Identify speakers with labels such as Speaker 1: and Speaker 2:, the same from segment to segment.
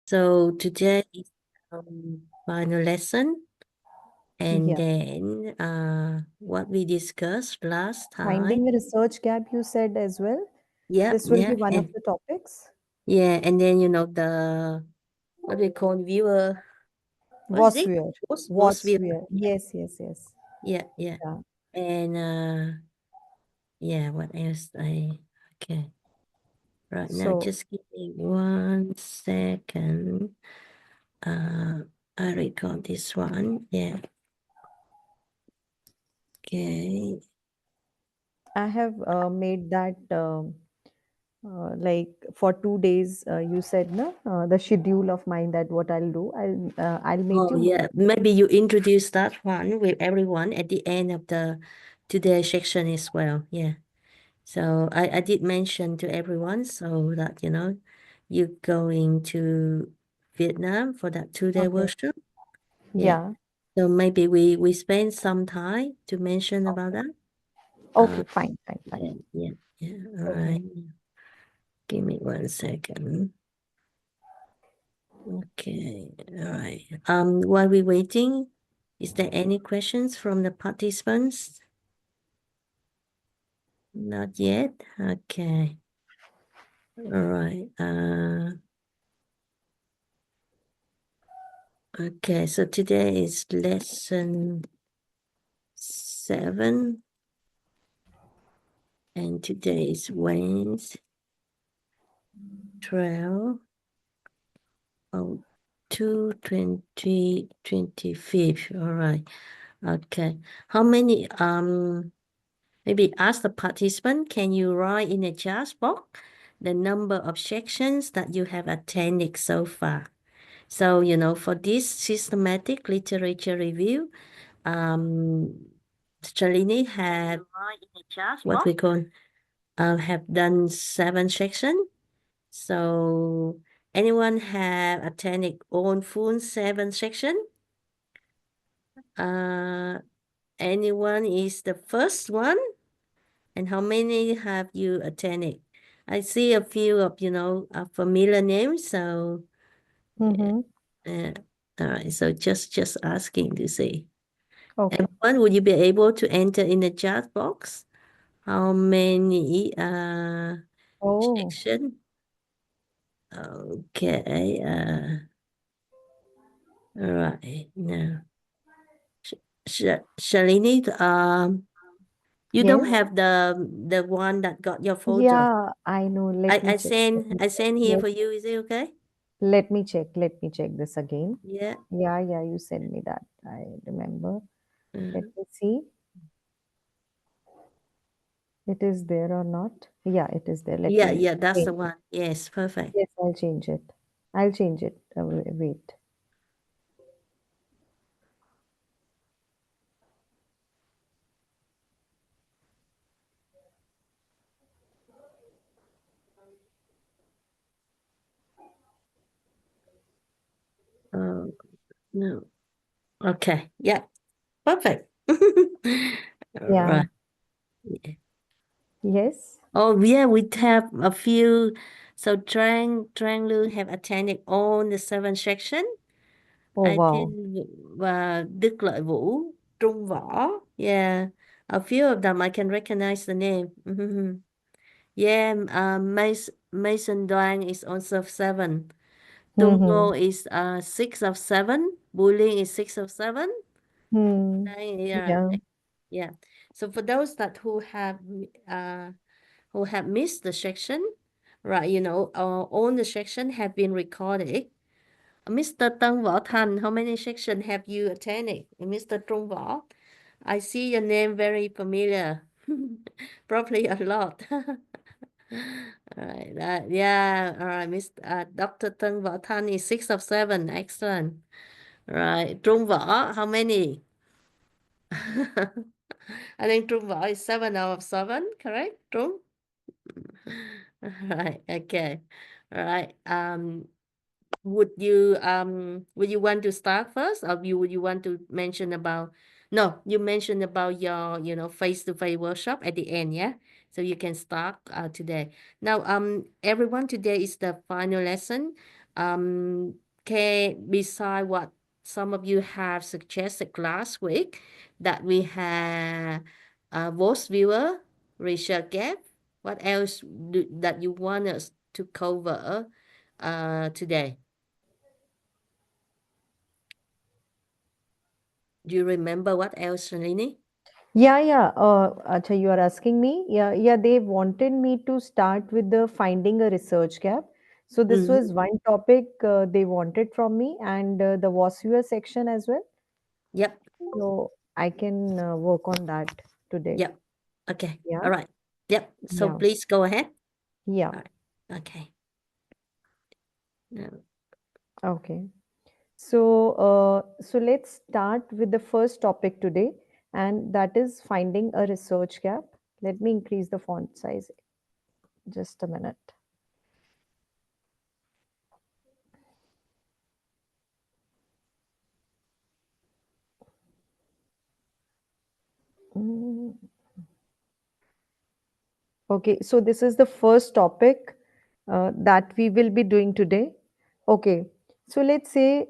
Speaker 1: So today is final lesson, and
Speaker 2: Yeah.
Speaker 1: then what we discussed last time.
Speaker 2: Finding the research gap you said as well.
Speaker 1: Yeah,
Speaker 2: This will be
Speaker 1: yeah,
Speaker 2: one of
Speaker 1: and
Speaker 2: the topics.
Speaker 1: yeah, and then the what we call viewer. What's
Speaker 2: Was
Speaker 1: it?
Speaker 2: where?
Speaker 1: Was
Speaker 2: What's
Speaker 1: viewer.
Speaker 2: where?
Speaker 1: Yeah,
Speaker 2: Yes, yes, yes.
Speaker 1: yeah, yeah,
Speaker 2: Yeah.
Speaker 1: and yeah. What else? Okay. Right now,
Speaker 2: So
Speaker 1: just give me 1 second. Uh, I record this one. Yeah. Okay.
Speaker 2: I have made that like for 2 days. You said no, the schedule of mine that what I'll do. I'll make
Speaker 1: Oh,
Speaker 2: you.
Speaker 1: yeah. Maybe you introduce that one with everyone at the end of the today's section as well. Yeah. So I did mention to everyone so that, you're going to Vietnam for that 2-day
Speaker 2: Okay.
Speaker 1: workshop. Yeah.
Speaker 2: Yeah.
Speaker 1: So maybe we spend some time to mention about that.
Speaker 2: Okay.
Speaker 1: Uh,
Speaker 2: Fine. Fine. Fine.
Speaker 1: yeah, yeah, yeah. All
Speaker 2: Okay.
Speaker 1: right. Give me 1 second. Okay. All right. While we're waiting, is there any questions from the participants? Not yet. Okay. All right. Okay. So today is lesson 7, and today is Wednesday, 12, oh, 2, 25th. All right. Okay. How many, maybe ask the participant, can you write in the chat box the number of sections that you have attended so far? So, for this systematic literature review, Shalini had what we call have done 7 sections. So anyone have attended on full 7 section? Uh, anyone is the first one? And how many have you attended? I see a few of, familiar names. So,
Speaker 2: Mm-hmm.
Speaker 1: uh, all right. So just asking to see.
Speaker 2: Okay.
Speaker 1: Everyone, would you be able to enter in the chat box? How many
Speaker 2: Oh.
Speaker 1: section? Okay. All right. Now, Shalini, you don't
Speaker 2: Yes.
Speaker 1: have the one that got your photo.
Speaker 2: Yeah. I know.
Speaker 1: I
Speaker 2: Let me
Speaker 1: I
Speaker 2: check. Let
Speaker 1: send
Speaker 2: me
Speaker 1: I
Speaker 2: check.
Speaker 1: send here
Speaker 2: Yes.
Speaker 1: for you. Is it okay?
Speaker 2: Let me check. Let me check this again.
Speaker 1: Yeah.
Speaker 2: Yeah, yeah, you sent me that. I remember. Let
Speaker 1: Uh,
Speaker 2: me see. It is there or not. Yeah, it is there. Let
Speaker 1: yeah,
Speaker 2: me
Speaker 1: yeah, that's the
Speaker 2: change it.
Speaker 1: one. Yes, perfect.
Speaker 2: Yes, I'll change it. I'll change it. Wait.
Speaker 1: Oh, no. Okay. Yeah, perfect. All
Speaker 2: Yeah.
Speaker 1: right. Yeah.
Speaker 2: Yes.
Speaker 1: Oh, yeah, we have a few. So Trang Lu have attended all the 7 section.
Speaker 2: Oh,
Speaker 1: I
Speaker 2: wow.
Speaker 1: think Đức Lợi Vũ, Trung Võ. Yeah, a few of them I can recognize the name. Yeah, Mason Doan is also 7. Tung
Speaker 2: Mm-hmm.
Speaker 1: Ngô is 6 of 7. Bullying is 6 of 7.
Speaker 2: Hmm.
Speaker 1: Yeah,
Speaker 2: Yeah.
Speaker 1: yeah. So for those that who have missed the section, right? All the section have been recorded. Mr. Tân Võ Thành, how many section have you attended? Mr. Trung Võ, I see your name very familiar. Probably a lot. All right. Yeah. All right. Dr. Tân Võ Thanh is 6 of 7. Excellent. Right. Trung Võ, how many? I think Trung Võ is 7 out of 7, correct? Trung? Right. Okay. All right. Would you want to start first, or would you want to mention about, no, you mentioned about your face-to-face workshop at the end, yeah, so you can start today. Now, everyone, today is the final lesson. Okay, beside what some of you have suggested last week, that we have voice viewer, research gap. What else that you want us to cover today? Do you remember what else, Shalini?
Speaker 2: Yeah, yeah. Acha, you are asking me? Yeah, yeah. They wanted me to start with the finding a research gap. So this
Speaker 1: Mm-hmm.
Speaker 2: was one topic they wanted from me, and the Vossua section as well.
Speaker 1: Yep,
Speaker 2: So I can work on that today.
Speaker 1: yep. Okay,
Speaker 2: Yeah,
Speaker 1: all right. Yep, so
Speaker 2: yeah,
Speaker 1: please go ahead.
Speaker 2: yeah.
Speaker 1: All right. Okay. No.
Speaker 2: Okay. So let's start with the first topic today, and that is finding a research gap. Let me increase the font size. Just a minute. Mm, Okay, so this is the first topic that we will be doing today. Okay, so let's say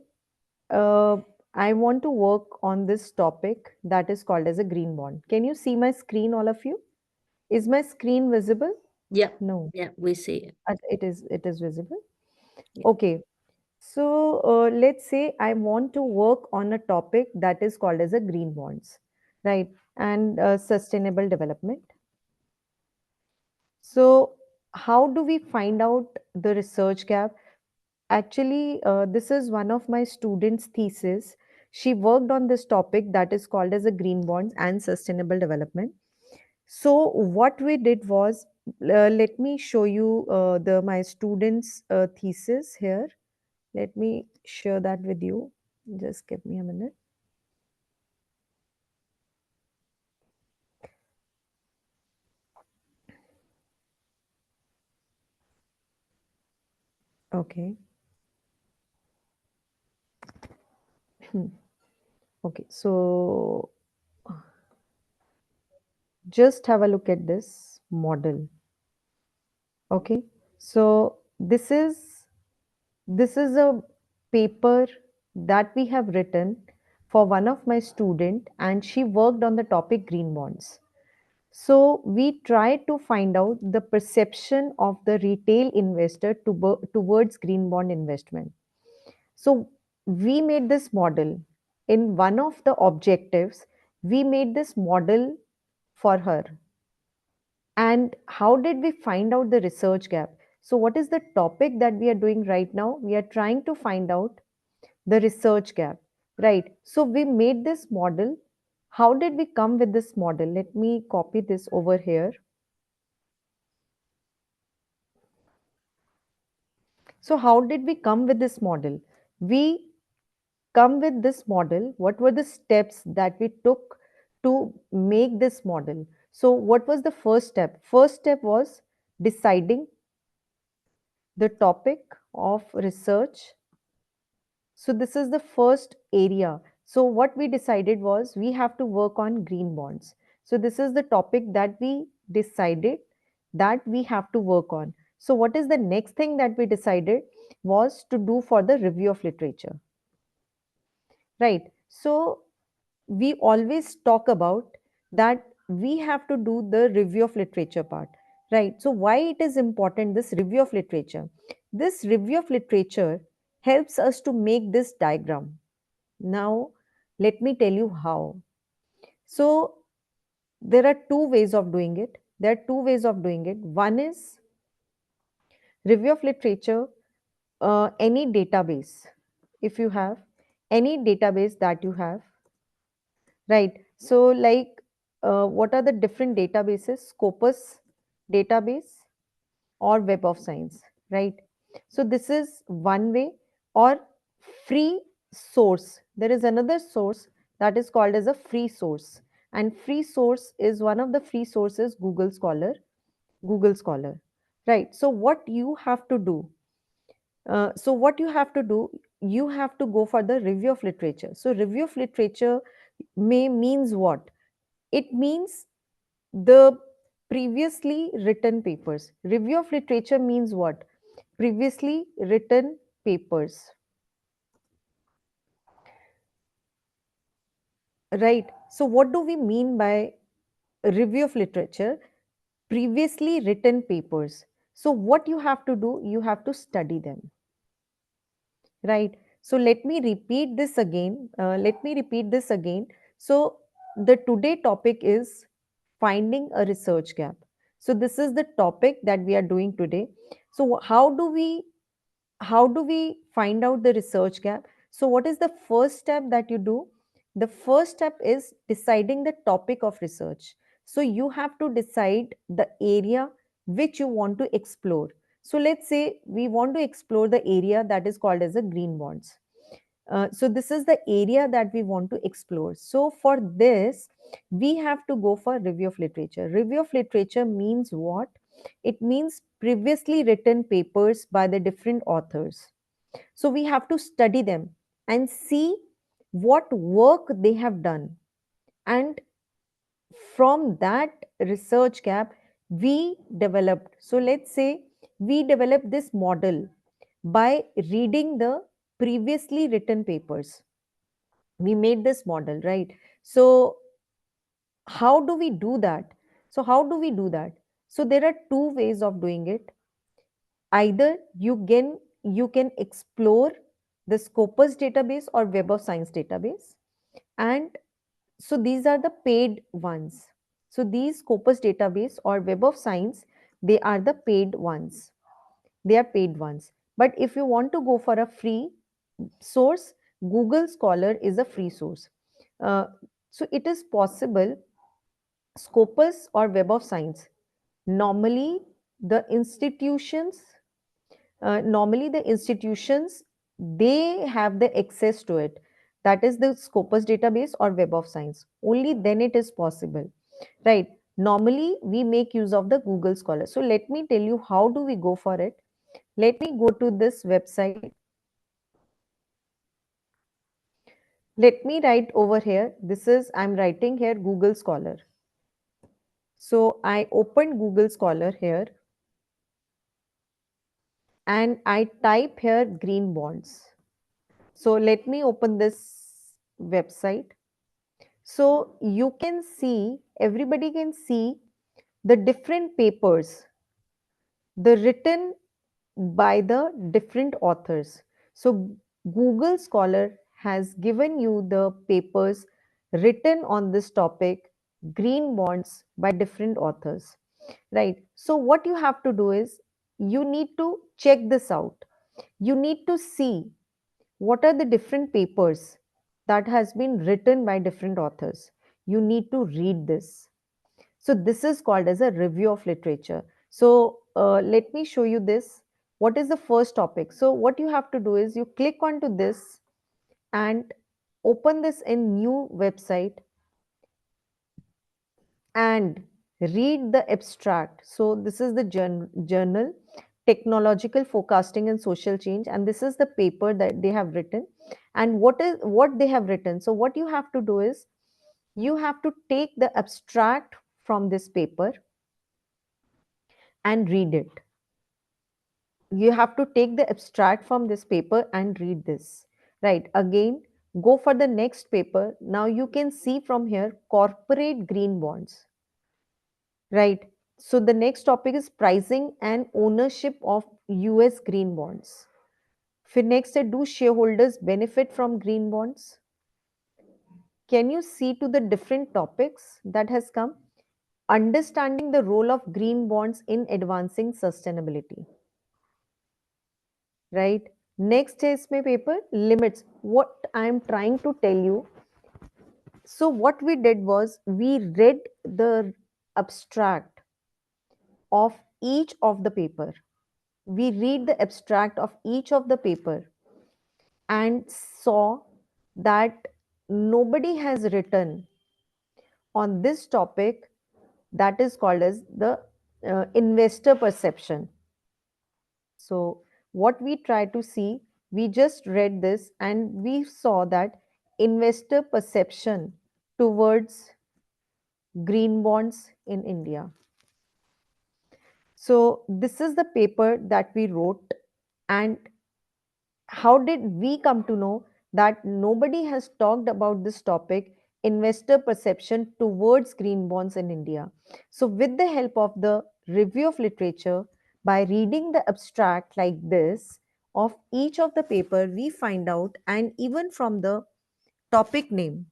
Speaker 2: uh, I want to work on this topic that is called as a green bond. Can you see my screen, all of you? Is my screen visible?
Speaker 1: Yep,
Speaker 2: No,
Speaker 1: yep, we see it.
Speaker 2: it is visible.
Speaker 1: Yep.
Speaker 2: Okay, so let's say I want to work on a topic that is called as a green bonds, right? And sustainable development. So, how do we find out the research gap? Actually, this is one of my students' thesis. She worked on this topic that is called as a green bonds and sustainable development. So, what we did was, let me show you the my students' thesis here. Let me share that with you. Just give me a minute. Okay. Okay. So, just have a look at this model. Okay. So, this is a paper that we have written for one of my student, and she worked on the topic green bonds. So we tried to find out the perception of the retail investor towards green bond investment. So we made this model. In one of the objectives, we made this model for her. And how did we find out the research gap? So what is the topic that we are doing right now? We are trying to find out the research gap, right? So we made this model. How did we come with this model? Let me copy this over here. So how did we come with this model? We come with this model. What were the steps that we took to make this model? So what was the first step? First step was deciding the topic of research. So this is the first area. So what we decided was we have to work on green bonds. So this is the topic that we decided that we have to work on. So what is the next thing that we decided was to do for the review of literature, right? So we always talk about that we have to do the review of literature part, right? So why it is important, this review of literature? This review of literature helps us to make this diagram. Now let me tell you how. So there are two ways of doing it. There are two ways of doing it. One is review of literature, any database. If you have any database that you have, right? So, like, what are the different databases? Scopus database or Web of Science, right? So, this is one way, or free source. There is another source that is called as a free source, and free source is one of the free sources, Google Scholar. Google Scholar, right? So, what you have to do? What you have to do? You have to go for the review of literature. So, review of literature may means what? It means the previously written papers. Review of literature means what? Previously written papers, right? So, what do we mean by review of literature? Previously written papers. So, what you have to do, you have to study them, right? So, let me repeat this again. So, the today topic is finding a research gap. So, this is the topic that we are doing today. So, how do we find out the research gap? So what is the first step that you do? The first step is deciding the topic of research. So you have to decide the area which you want to explore. So let's say we want to explore the area that is called as a green bonds. So this is the area that we want to explore. So for this, we have to go for review of literature. Review of literature means what? It means previously written papers by the different authors. So we have to study them and see what work they have done. And from that research gap, we developed. So let's say we developed this model by reading the previously written papers. We made this model, right? So how do we do that? So there are two ways of doing it. Either you can explore the Scopus database or Web of Science database, and so these are the paid ones. So these Scopus database or Web of Science, they are the paid ones. They are paid ones. But if you want to go for a free source, Google Scholar is a free source. Uh, so it is possible, Scopus or Web of Science. Normally, the institutions normally the institutions, they have the access to it. That is the Scopus database or Web of Science. Only then it is possible, right? Normally we make use of the Google Scholar. So let me tell you how do we go for it. Let me go to this website. Let me write over here. I'm writing here Google Scholar. So I opened Google Scholar here and I type here green bonds. So let me open this website. So you can see, everybody can see the different papers, the written by the different authors. So Google Scholar has given you the papers written on this topic, green bonds by different authors, right? So what you have to do is you need to check this out. You need to see what are the different papers that has been written by different authors. You need to read this. So this is called as a review of literature. So let me show you this. What is the first topic? So what you have to do is you click onto this and open this in new website and read the abstract. So this is the journal Technological Forecasting and Social Change, and this is the paper that they have written. And what they have written? So what you have to do is you have to take the abstract from this paper and read it. You have to take the abstract from this paper and read this. Right. Again, go for the next paper. Now you can see from here corporate green bonds. Right. So the next topic is pricing and ownership of US green bonds. For next, do shareholders benefit from green bonds? Can you see to the different topics that has come? Understanding the role of green bonds in advancing sustainability. Right. Next is my paper limits. What I am trying to tell you. So what we did was we read the abstract of each of the paper. We read the abstract of each of the paper and saw that nobody has written on this topic, that is called as the investor perception. So what we try to see, we just read this and we saw that investor perception towards green bonds in India. So this is the paper that we wrote, and how did we come to know that nobody has talked about this topic, investor perception towards green bonds in India? So with the help of the review of literature, by reading the abstract like this of each of the paper, we find out, and even from the topic name,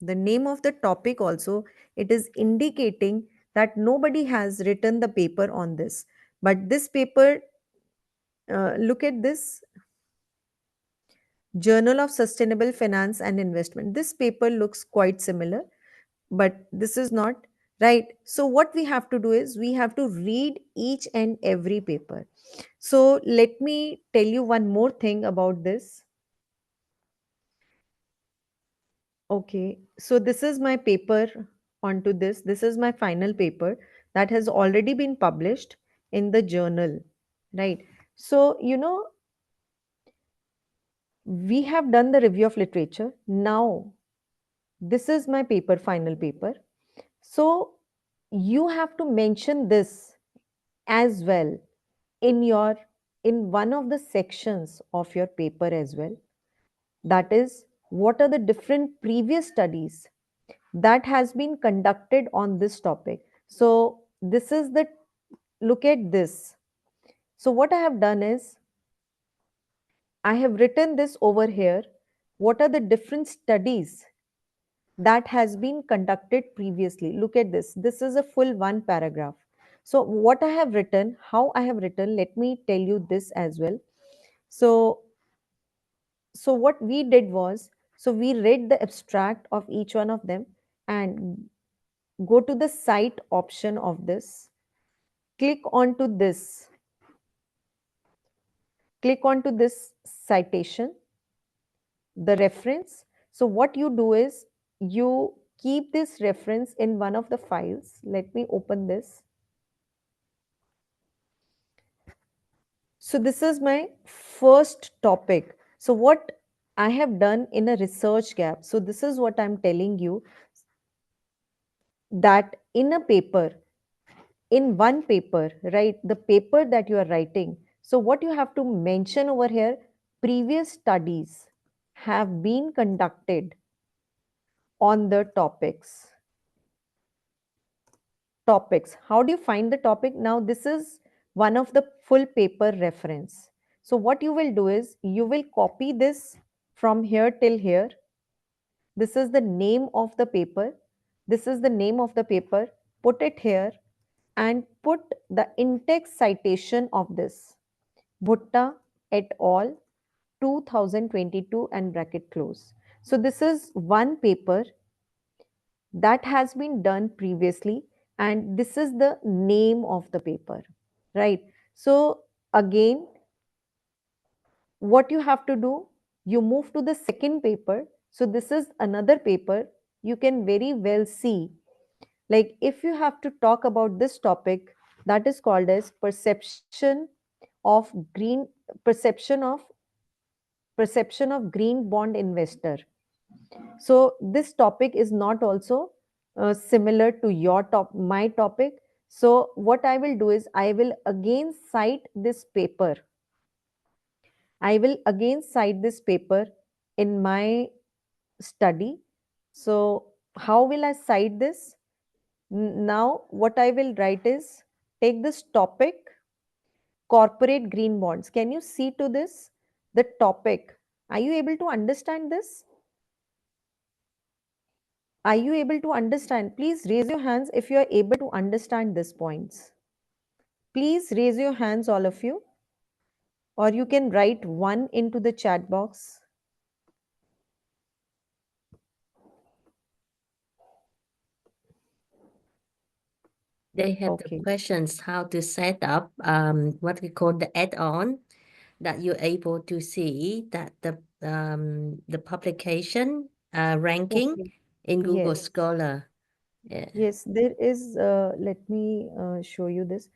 Speaker 2: the name of the topic also, it is indicating that nobody has written the paper on this. But this paper, look at this, Journal of Sustainable Finance and Investment. This paper looks quite similar, but this is not right. So, what we have to do is we have to read each and every paper. So, let me tell you one more thing about this. Okay, so this is my paper onto this. This is my final paper that has already been published in the journal, right? So, we have done the review of literature. Now, this is my paper, final paper. So you have to mention this as well in your in one of the sections of your paper as well. That is, what are the different previous studies that has been conducted on this topic. So this is the, look at this. So what I have done is I have written this over here. What are the different studies that has been conducted previously? Look at this. This is a full one paragraph. So what I have written, how I have written, let me tell you this as well. So so what we did was, so we read the abstract of each one of them and go to the cite option of this, click onto this, click onto this citation, the reference. So what you do is you keep this reference in one of the files. Let me open this. So this is my first topic. So what I have done in a research gap. So this is what I'm telling you, that in a paper, in one paper, right? The paper that you are writing. So what you have to mention over here, previous studies have been conducted on the topics. How do you find the topic? Now this is one of the full paper reference. So what you will do is you will copy this from here till here. This is the name of the paper. This is the name of the paper. Put it here and put the in-text citation of this. Bhutta et al. 2022 and bracket close. So this is one paper that has been done previously, and this is the name of the paper, right? So again, what you have to do, you move to the second paper. So this is another paper. You can very well see, like if you have to talk about this topic, that is called as of green perception of perception of green bond investor. So this topic is not also similar to your my topic. So what I will do is I will again cite this paper. I will again cite this paper in my study. So how will I cite this? Now what I will write is, take this topic, corporate green bonds. Can you see to this? The topic. Are you able to understand this? Are you able to understand? Please raise your hands if you are able to understand these points. Please raise your hands, all of you, or you can write one into the chat box.
Speaker 1: They have the
Speaker 2: Okay.
Speaker 1: questions how to set up what we call the add-on that you're able to see that the publication ranking
Speaker 2: Okay.
Speaker 1: in Google
Speaker 2: Yes.
Speaker 1: Scholar. Yeah.
Speaker 2: Yes, there is, let me show you this.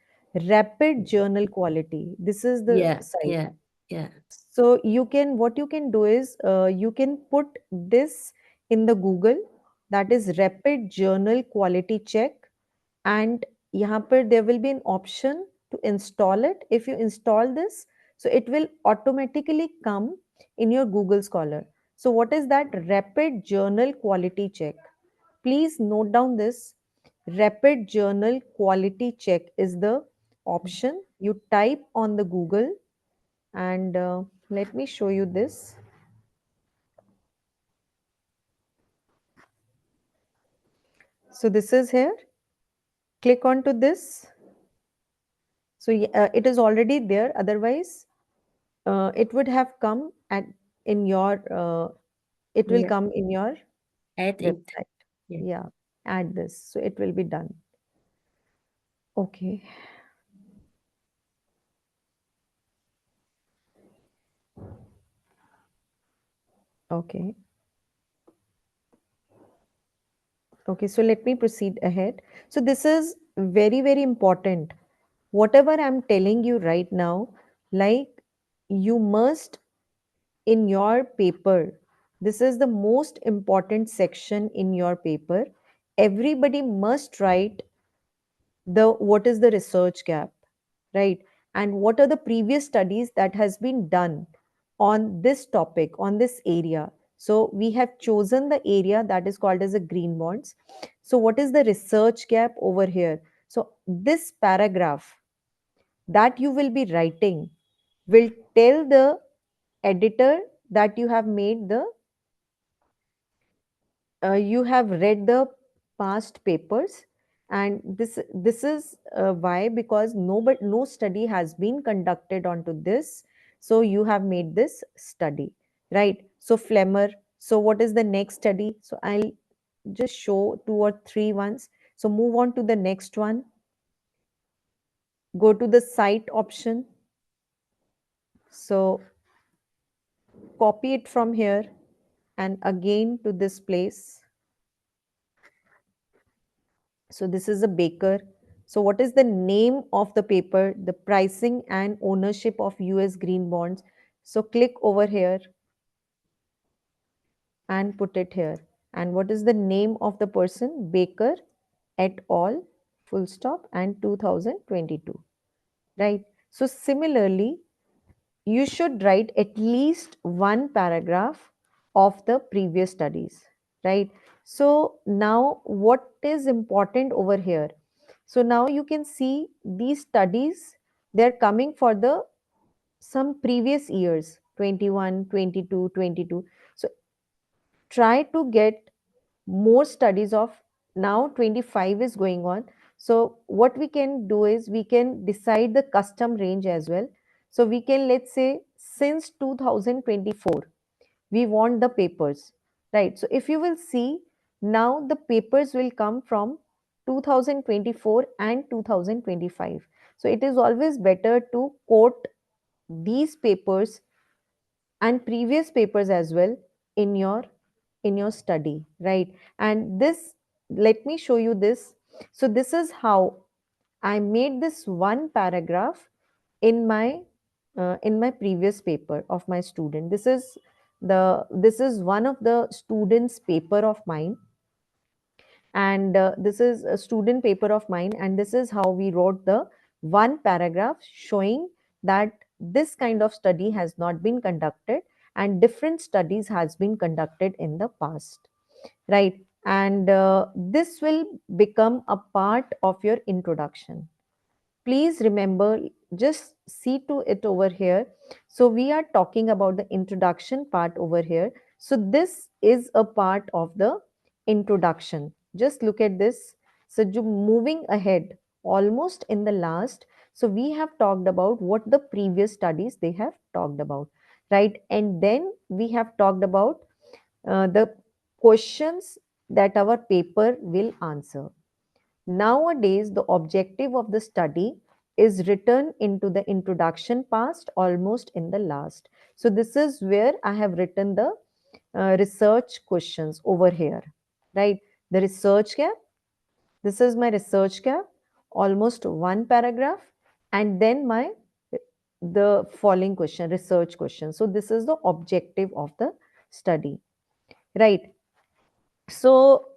Speaker 2: Rapid journal quality. This is the
Speaker 1: Yeah,
Speaker 2: site.
Speaker 1: yeah, yeah.
Speaker 2: So you can, what you can do is, you can put this in the Google, that is rapid journal quality check, and यहाँ पर there will be an option to install it. If you install this, So it will automatically come in your Google Scholar. So what is that? Rapid journal quality check. Please note down this. Rapid journal quality check is the option you type on the Google, and let me show you this. So this is here. Click onto this. So it is already there. Otherwise, it would have come at in your. It will
Speaker 1: Yeah,
Speaker 2: come in your
Speaker 1: add it.
Speaker 2: website.
Speaker 1: Yeah.
Speaker 2: Yeah, add this. So it will be done. Okay. Okay. Okay. So let me proceed ahead. So this is very, very important. Whatever I'm telling you right now, like, you must, in your paper, this is the most important section in your paper. Everybody must write the what is the research gap, right? And what are the previous studies that has been done on this topic, on this area. So we have chosen the area that is called as a green bonds. So what is the research gap over here? So this paragraph that you will be writing will tell the editor that you have read the past papers. And this is why, because no study has been conducted onto this, so you have made this study, right? So Flemmer, so what is the next study? So I'll just show two or three ones. So move on to the next one, go to the cite option. So copy it from here and again to this place. So this is a baker. So what is the name of the paper? The pricing and ownership of US green bonds. So click over here and put it here. And what is the name of the person? Baker et al. Full stop and 2022. Right. So similarly, you should write at least one paragraph of the previous studies, right? So now what is important over here? So now you can see these studies, they're coming for the some previous years, 21, 22, 22. So try to get more studies of, now 25 is going on. So what we can do is we can decide the custom range as well. So we can, let's say, since 2024 we want the papers, right? So if you will see, now the papers will come from 2024 and 2025. So it is always better to quote these papers and previous papers as well in your study, right? And this, let me show you this. So this is how I made this one paragraph in my previous paper of my student. This is one of the students paper of mine, and this is a student paper of mine, and this is how we wrote the one paragraph showing that this kind of study has not been conducted and different studies has been conducted in the past, right? And this will become a part of your introduction. Please remember, just see to it over here. So we are talking about the introduction part over here. So this is a part of the introduction. Just look at this. So moving ahead, almost in the last, so we have talked about what the previous studies they have talked about, right? And then we have talked about the questions that our paper will answer. Nowadays, the objective of the study is written into the introduction past, almost in the last. So this is where I have written the research questions over here, right? The research gap. This is my research gap, almost one paragraph, and then my the following question, research question. So this is the objective of the study, right? So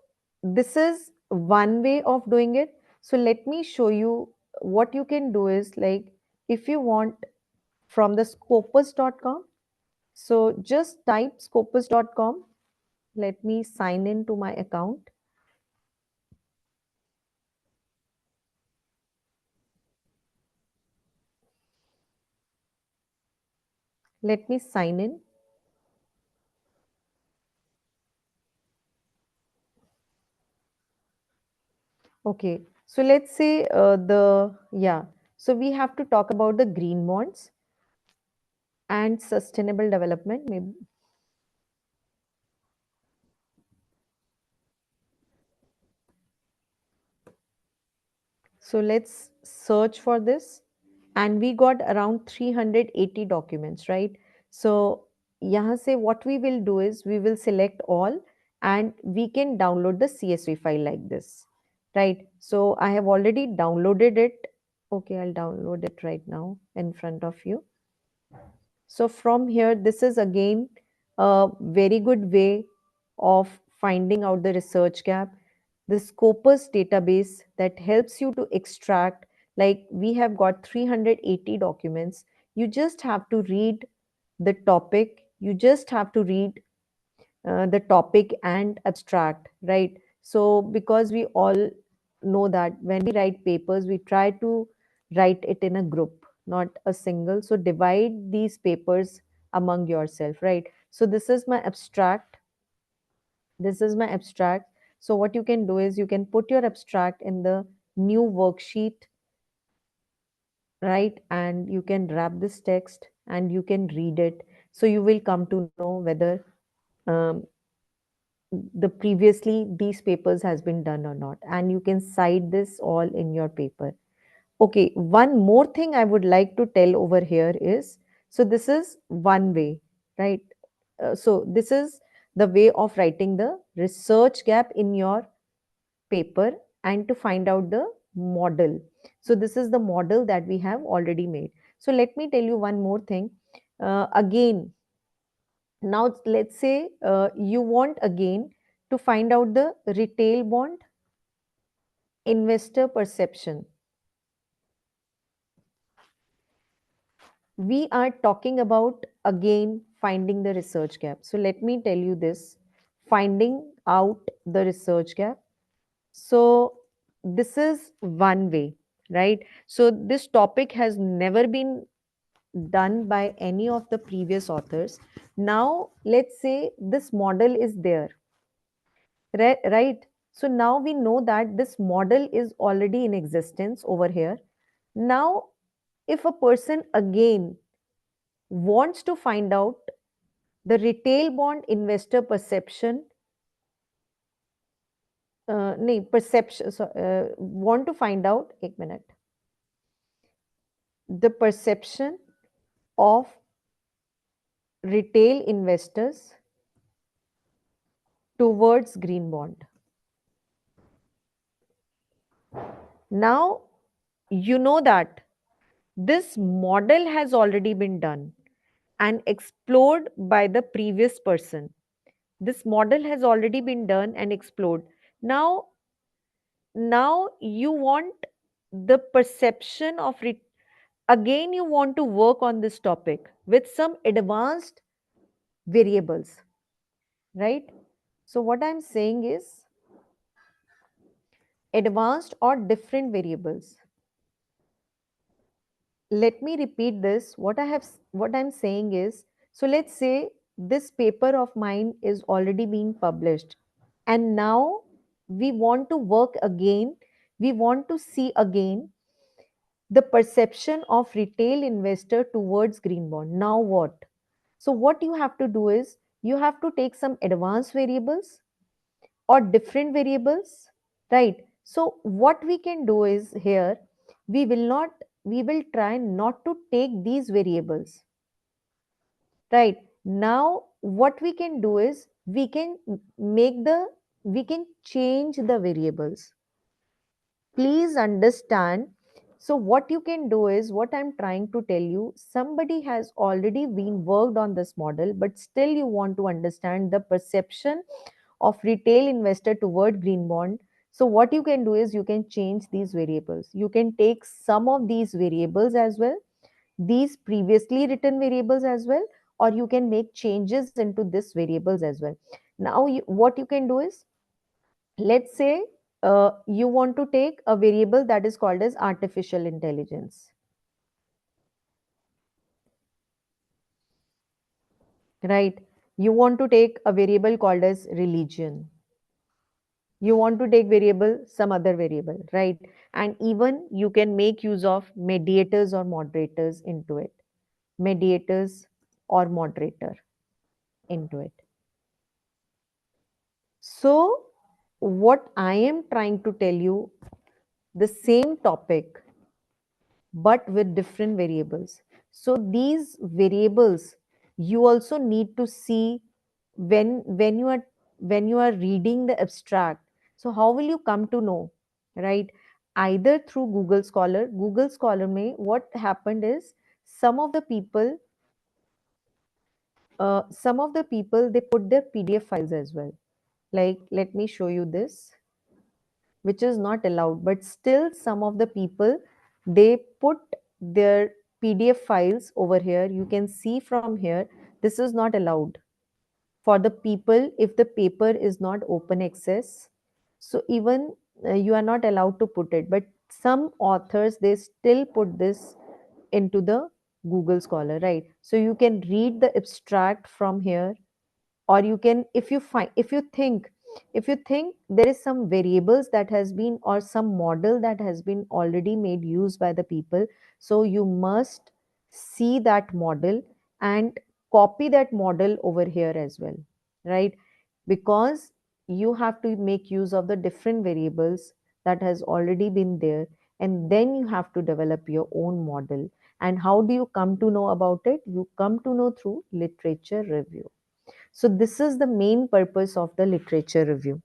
Speaker 2: this is one way of doing it. So let me show you what you can do is, like, if you want, from the scopus.com. So just type scopus.com. Let me sign in to my account. Let me sign in. Okay. So let's say yeah. So we have to talk about the green bonds and sustainable development. Maybe. So let's search for this. And we got around 380 documents, right? So यहाँ से what we will do is we will select all and we can download the CSV file like this, right? So I have already downloaded it. Okay, I'll download it right now in front of you. So from here, this is again a very good way of finding out the research gap. The Scopus database that helps you to extract, like we have got 380 documents. You just have to read the topic. You just have to read the topic and abstract, right? So, because we all know that when we write papers, we try to write it in a group, not a single. So, divide these papers among yourself, right? So, this is my abstract. This is my abstract. So, what you can do is you can put your abstract in the new worksheet, right? And you can wrap this text and you can read it. So, you will come to know whether um, the previously these papers has been done or not, and you can cite this all in your paper. Okay, one more thing I would like to tell over here is, so this is one way, right? So this is the way of writing the research gap in your paper and to find out the model. So this is the model that we have already made. So let me tell you one more thing. Again, now let's say you want again to find out the retail bond investor perception. We are talking about again finding the research gap. So let me tell you this, finding out the research gap. So this is one way, right? So this topic has never been done by any of the previous authors. Now let's say this model is there. Right. So now we know that this model is already in existence over here. Now, if a person again wants to find out the retail bond investor perception, no, perception, so, want to find out, एक minute, the perception of retail investors towards green bond. Now, you know that this model has already been done and explored by the previous person. This model has already been done and explored. Now, now you want the perception of again you want to work on this topic with some advanced variables, right? So what I'm saying is advanced or different variables. Let me repeat this. What I'm saying is, so let's say this paper of mine is already being published, and now we want to work again, we want to see again the perception of retail investor towards green bond. Now what? So what you have to do is you have to take some advanced variables or different variables, right? So what we can do is here, we will not, we will try not to take these variables, right? Now what we can do is we can make the, we can change the variables. Please understand. So what you can do is, what I'm trying to tell you, somebody has already been worked on this model, but still you want to understand the perception of retail investor toward green bond. So what you can do is you can change these variables. You can take some of these variables as well. these previously written variables as well, or you can make changes into this variables as well. Now what you can do is, let's say you want to take a variable that is called as artificial intelligence, right? You want to take a variable called as religion, you want to take variable some other variable, right? And even you can make use of mediators or moderators into it, mediators or moderator into it. So what I am trying to tell you, the same topic but with different variables. So these variables you also need to see when you are, when you are reading the abstract. So how will you come to know, right? Either through Google Scholar. Google Scholar may, what happened is, some of the people, they put their PDF files as well. Like, let me show you this, which is not allowed, but still some of the people, they put their PDF files over here. You can see from here, this is not allowed for the people if the paper is not open access. So even you are not allowed to put it, but some authors, they still put this into the Google Scholar, right? So you can read the abstract from here, or you can, if you find, if you think there is some variables that has been, or some model that has been already made use by the people, so you must see that model and copy that model over here as well, right? Because you have to make use of the different variables that has already been there, and then you have to develop your own model. And how do you come to know about it? You come to know through literature review. So this is the main purpose of the literature review.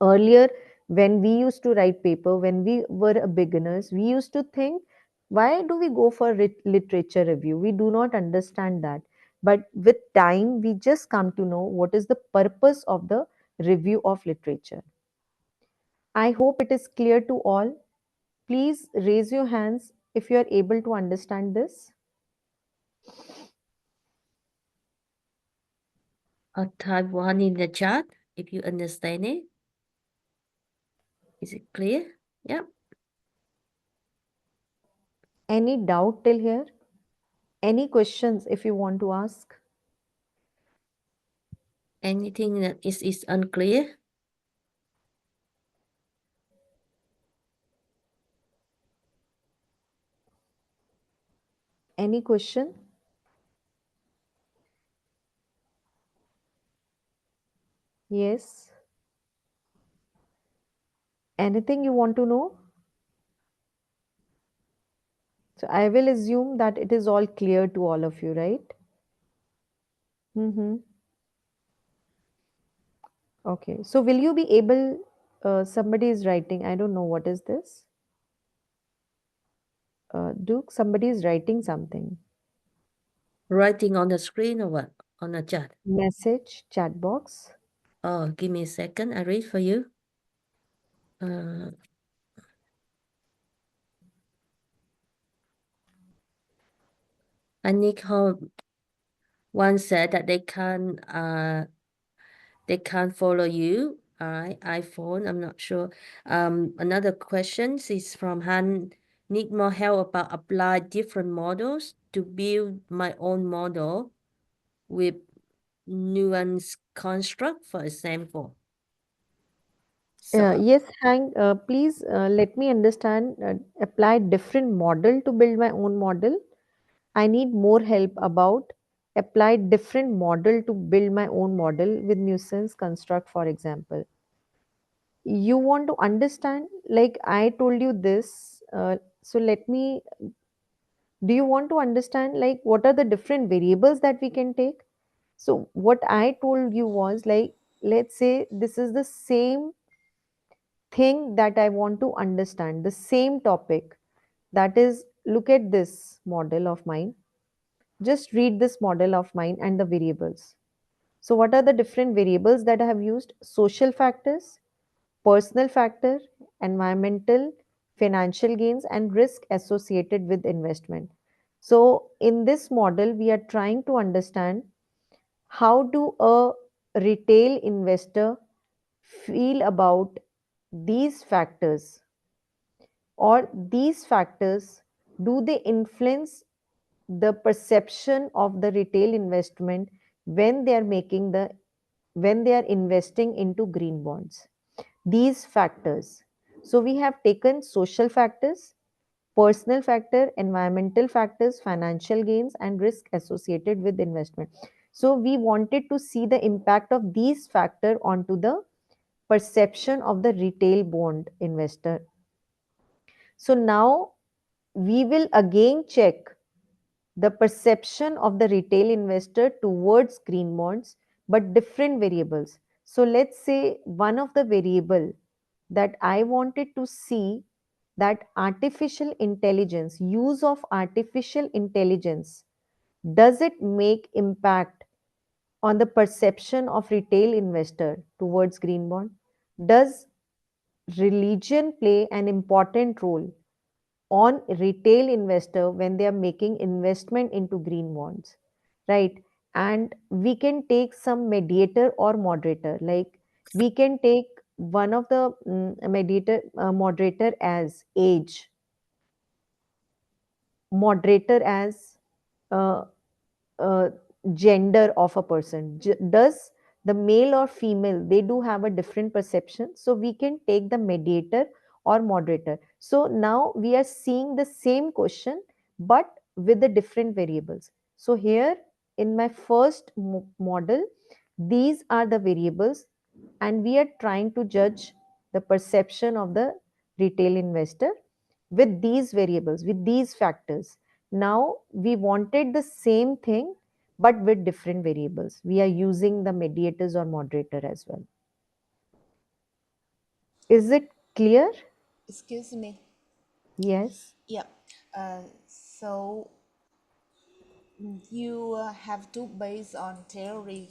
Speaker 2: Earlier, when we used to write paper, when we were beginners, we used to think, why do we go for literature review? We do not understand that. But with time, we just come to know what is the purpose of the review of literature. I hope it is clear to all. Please raise your hands if you are able to understand this.
Speaker 1: Or type one in the chat if you understand it. Is it clear? Yeah.
Speaker 2: Any doubt till here? Any questions if you want to ask?
Speaker 1: Anything that is unclear?
Speaker 2: Any question? Yes. Anything you want to know? So I will assume that it is all clear to all of you, right? Mm-hmm. Okay. So will you be able, somebody is writing, I don't know what is this. Duke, somebody is writing something.
Speaker 1: Writing on the screen or what? On the chat?
Speaker 2: Message, chat box.
Speaker 1: Oh, give me a second. I read for you. Uh, Anik Home once said that they can't follow you. iPhone, I'm not sure. Another question is from Han. Need more help about apply different models to build my own model with nuance construct, for example. So
Speaker 2: Yes, Hank, please let me understand. Apply different model to build my own model. I need more help about apply different model to build my own model with nuisance construct, for example. You want to understand, like I told you this, so let me, do you want to understand like what are the different variables that we can take? So what I told you was like, let's say this is the same thing that I want to understand, the same topic, that is, look at this model of mine, just read this model of mine and the variables. So what are the different variables that I have used? Social factors, personal factor, environmental, financial gains, and risk associated with investment. So in this model we are trying to understand how do a retail investor feel about these factors, or these factors, do they influence the perception of the retail investment when they are making the when they are investing into green bonds. These factors, so we have taken social factors, personal factor, environmental factors, financial gains, and risk associated with investment. So we wanted to see the impact of these factors onto the perception of the retail bond investor. So now we will again check the perception of the retail investor towards green bonds, but different variables. So let's say one of the variable that I wanted to see, that artificial intelligence, use of artificial intelligence, does it make impact on the perception of retail investor towards green bond? Does religion play an important role on retail investor when they are making investment into green bonds, right? And we can take some mediator or moderator, like we can take one of the mediator moderator as age, moderator as uh, uh, gender of a person. Does the male or female, they do have a different perception, so we can take the mediator or moderator. So now we are seeing the same question but with the different variables. So here in my first model, these are the variables, and we are trying to judge the perception of the retail investor with these variables, with these factors. Now we wanted the same thing but with different variables. We are using the mediators or moderator as well. Is it clear?
Speaker 3: Excuse me.
Speaker 2: Yes.
Speaker 3: Yeah. So you have to base on theory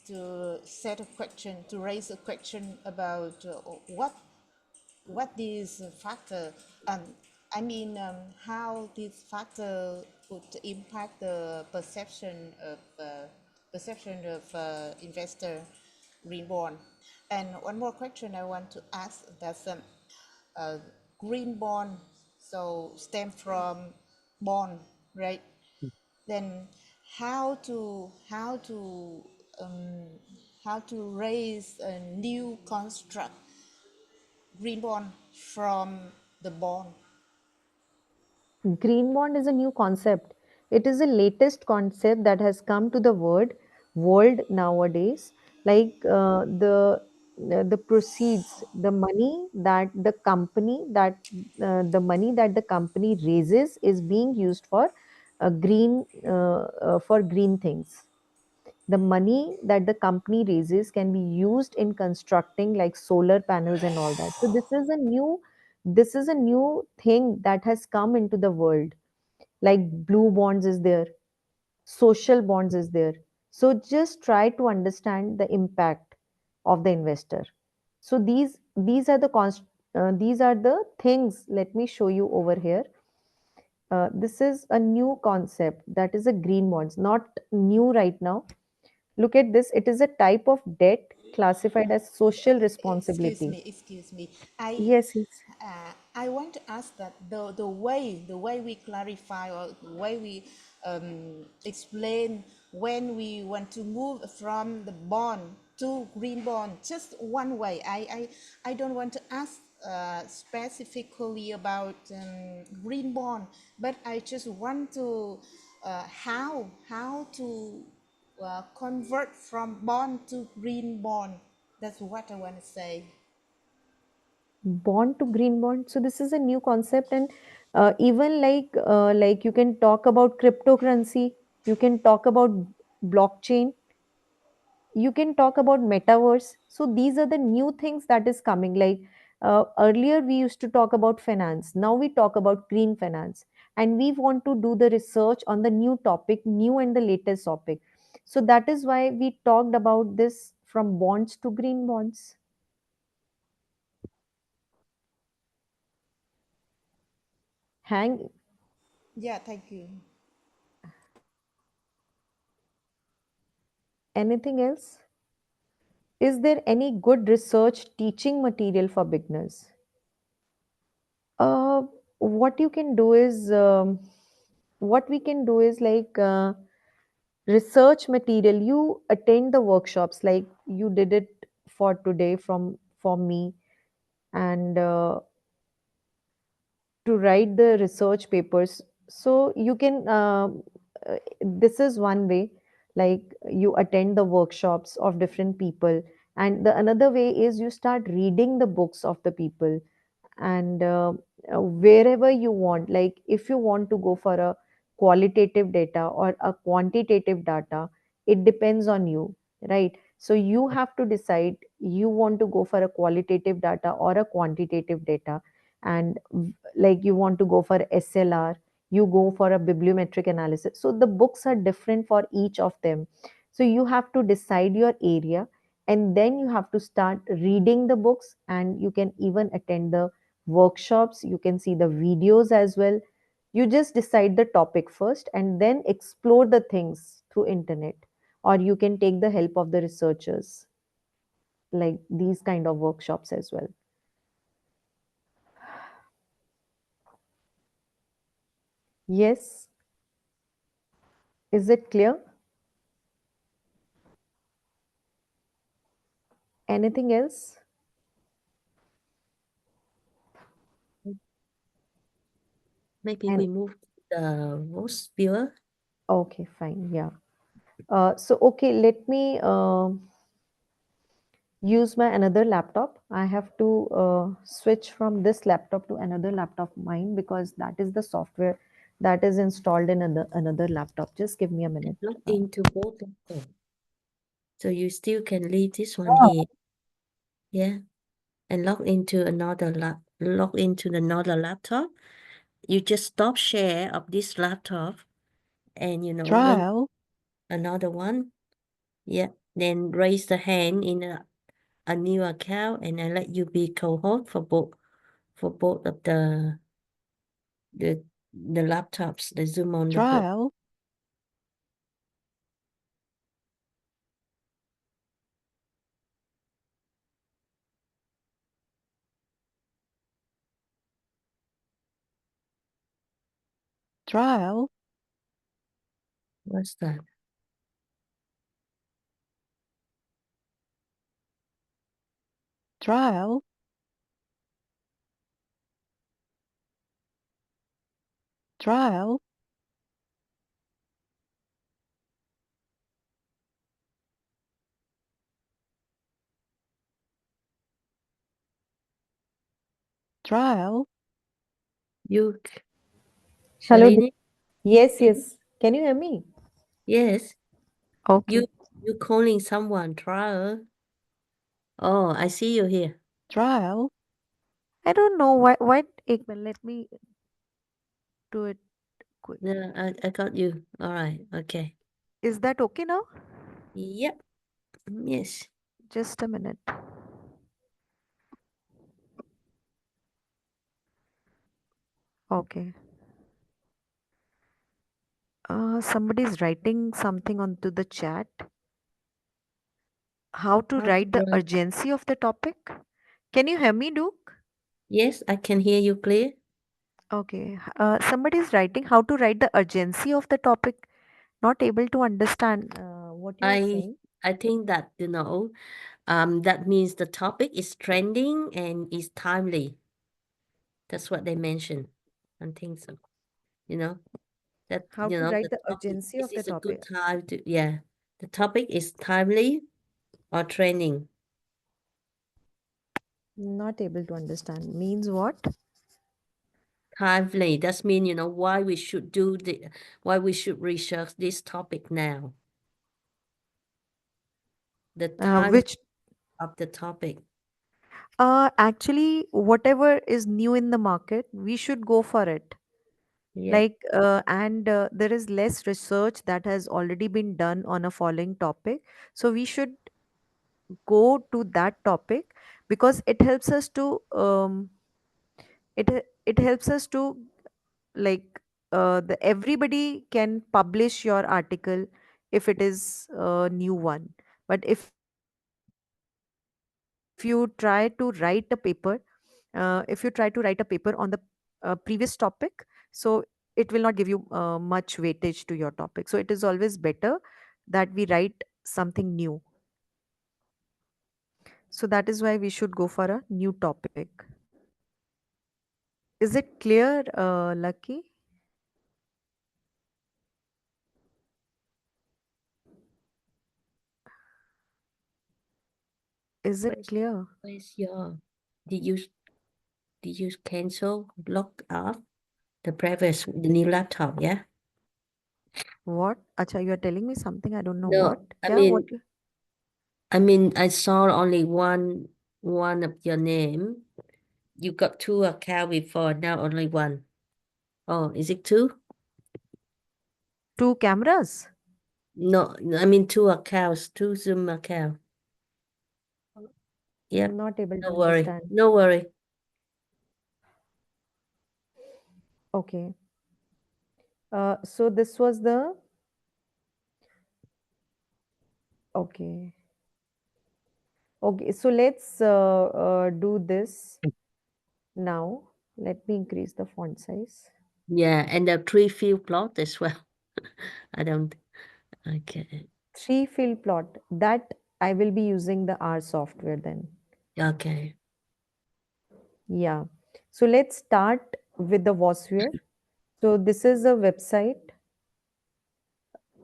Speaker 3: to set a question, to raise a question about what this factor, um, how this factor would impact the perception of investor reborn. And one more question I want to ask, that's uh, green bond, so stem from bond, right? Then how to how to um, how to raise a new construct green bond from the bond.
Speaker 2: Green bond is a new concept. It is the latest concept that has come to the world nowadays. Like the proceeds, the money that the company raises is being used for green things. The money that the company raises can be used in constructing like solar panels and all that. So this is a new thing that has come into the world. Like blue bonds is there, social bonds is there. So just try to understand the impact of the investor. So these are the things. Let me show you over here. This is a new concept, that is a green bonds, not new right now. Look at this. It is a type of debt classified as social responsibility.
Speaker 3: Excuse me. I
Speaker 2: Yes, yes.
Speaker 3: I want to ask that the way we clarify, or the way we explain when we want to move from the bond to green bond, just one way. I don't want to ask specifically about green bond, but I just want to how to convert from bond to green bond. That's what I want to say.
Speaker 2: Bond to green bond. So this is a new concept, and even like you can talk about cryptocurrency, you can talk about blockchain, you can talk about metaverse. So these are the new things that is coming. Like earlier we used to talk about finance, now we talk about green finance, and we want to do the research on the new topic, new and the latest topic. So that is why we talked about this, from bonds to green bonds. Hang
Speaker 3: Yeah, thank you.
Speaker 2: Anything else? Is there any good research teaching material for beginners? Uh, what you can do is, what we can do is like research material. You attend the workshops, like you did it for today from for me, and to write the research papers. So you can, this is one way, like you attend the workshops of different people, and the another way is you start reading the books of the people, and wherever you want, like if you want to go for a qualitative data or a quantitative data, it depends on you, right? So you have to decide you want to go for a qualitative data or a quantitative data, and like you want to go for SLR, you go for a bibliometric analysis. So the books are different for each of them. So you have to decide your area, and then you have to start reading the books, and you can even attend the workshops, you can see the videos as well. You just decide the topic first and then explore the things through internet, or you can take the help of the researchers, like these kind of workshops as well. Yes, is it clear? Anything else?
Speaker 1: Maybe
Speaker 2: And
Speaker 1: we move to the most viewer.
Speaker 2: okay, fine, yeah. So okay, let me use my another laptop. I have to switch from this laptop to another laptop mine, because that is the software that is installed in another laptop. Just give me a
Speaker 1: And
Speaker 2: minute.
Speaker 1: log into both laptop. So you still can leave this one here. Yeah. And log into another laptop. You just stop share of this laptop and log
Speaker 4: Trial,
Speaker 1: another one. Yeah. Then raise the hand in a new account and I let you be co-host for both of the the laptops, the Zoom on the book.
Speaker 4: trial, trial,
Speaker 1: What's that?
Speaker 4: trial, trial, trial.
Speaker 1: You,
Speaker 2: Hello.
Speaker 1: Shalini?
Speaker 2: Yes, yes. Can you hear me?
Speaker 1: Yes.
Speaker 2: Okay.
Speaker 1: You calling someone, trial? Oh, I see you here.
Speaker 4: Trial,
Speaker 2: I don't know why. Ek minute, let me do it quick.
Speaker 1: Yeah, I got you. All right. Okay.
Speaker 2: Is that okay now?
Speaker 1: Yep. Yes.
Speaker 2: Just a minute. Okay. Somebody's writing something onto the chat. How to
Speaker 1: How to
Speaker 2: write the
Speaker 1: write?
Speaker 2: urgency of the topic? Can you hear me, Duke?
Speaker 1: Yes, I can hear you clear.
Speaker 2: Okay. Somebody's writing how to write the urgency of the topic. Not able to understand what you are
Speaker 1: I
Speaker 2: saying.
Speaker 1: I think that that means the topic is trending and is timely. That's what they mentioned. I think so. You know that
Speaker 2: How to write
Speaker 1: the
Speaker 2: the
Speaker 1: topic.
Speaker 2: urgency
Speaker 1: This
Speaker 2: of the
Speaker 1: is a good
Speaker 2: topic.
Speaker 1: time to yeah. The topic is timely or trending.
Speaker 2: Not able to understand. Means what?
Speaker 1: Timely. That's mean why we should research this topic now. The time
Speaker 2: Which
Speaker 1: of the topic.
Speaker 2: actually, whatever is new in the market, we should go for it.
Speaker 1: Yeah.
Speaker 2: Like, and there is less research that has already been done on a following topic. So we should go to that topic, because it helps us to it helps us to, like, the everybody can publish your article if it is a new one. But if you try to write a paper, if you try to write a paper on the previous topic, so it will not give you much weightage to your topic. So it is always better that we write something new. So that is why we should go for a new topic. Is it clear, Lucky? Is it
Speaker 1: Where's,
Speaker 2: clear?
Speaker 1: where's your, did you, did you cancel, log off the new laptop, yeah?
Speaker 2: What? Acha, you are telling me something I don't know. What?
Speaker 1: No,
Speaker 2: Yeah, what?
Speaker 1: I saw only one of your name. You got two account before, now only one. Oh, is it two?
Speaker 2: Two cameras?
Speaker 1: No, two accounts, two Zoom account. Yep,
Speaker 2: Not able to
Speaker 1: no worry,
Speaker 2: understand.
Speaker 1: no worry.
Speaker 2: Okay. So this was the okay. Okay, so let's do this now. Let me increase the font size.
Speaker 1: Yeah, and the tree field plot as well. I don't, okay,
Speaker 2: Three field plot that I will be using the R software then.
Speaker 1: okay.
Speaker 2: Yeah. So let's start with the Vosphere. So this is a website.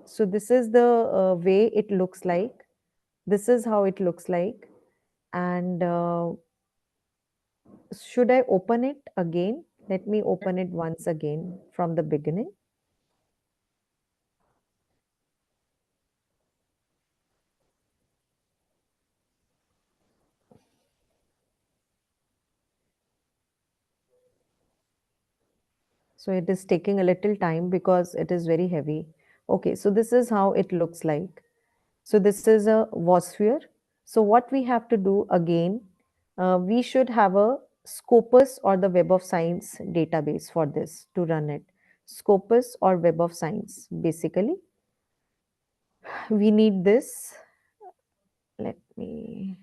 Speaker 2: So this is the way it looks like. This is how it looks like. And should I open it again? Let me open it once again from the beginning. So it is taking a little time because it is very heavy. Okay, so this is how it looks like. So this is a Vosphere. So what we have to do again, we should have a Scopus or the Web of Science database for this to run it. Scopus or Web of Science. Basically, we need this. Let me.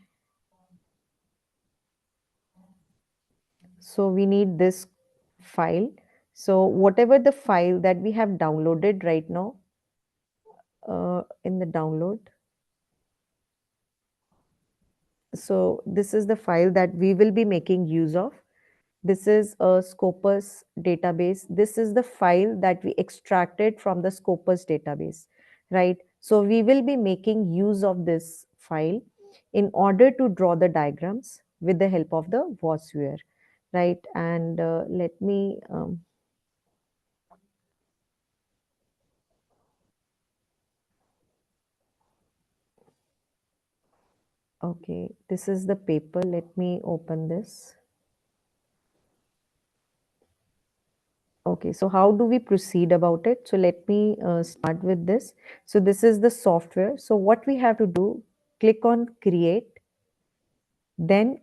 Speaker 2: So we need this file. So whatever the file that we have downloaded right now in the download. So this is the file that we will be making use of. This is a Scopus database. This is the file that we extracted from the Scopus database, right? So we will be making use of this file in order to draw the diagrams with the help of the Vosphere, right? And let me, okay, this is the paper. Let me open this. Okay, so how do we proceed about it? So let me start with this. So this is the software. So what we have to do, click on create, then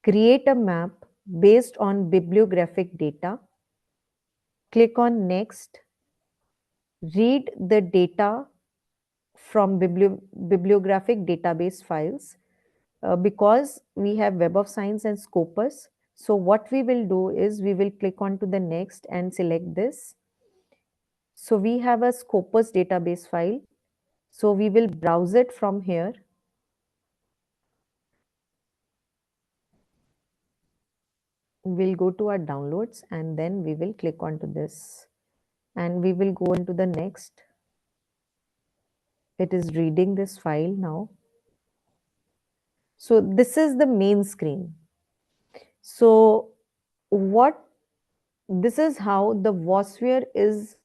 Speaker 2: create a map based on bibliographic data. Click on next, read the data from bibliographic database files. Because we have Web of Science and Scopus. So what we will do is we will click on to the next and select this. So we have a Scopus database file. So we will browse it from here. We'll go to our downloads and then we will click onto this and we will go into the next. It is reading this file now. So this is the main screen. So what this is how the Vosphere is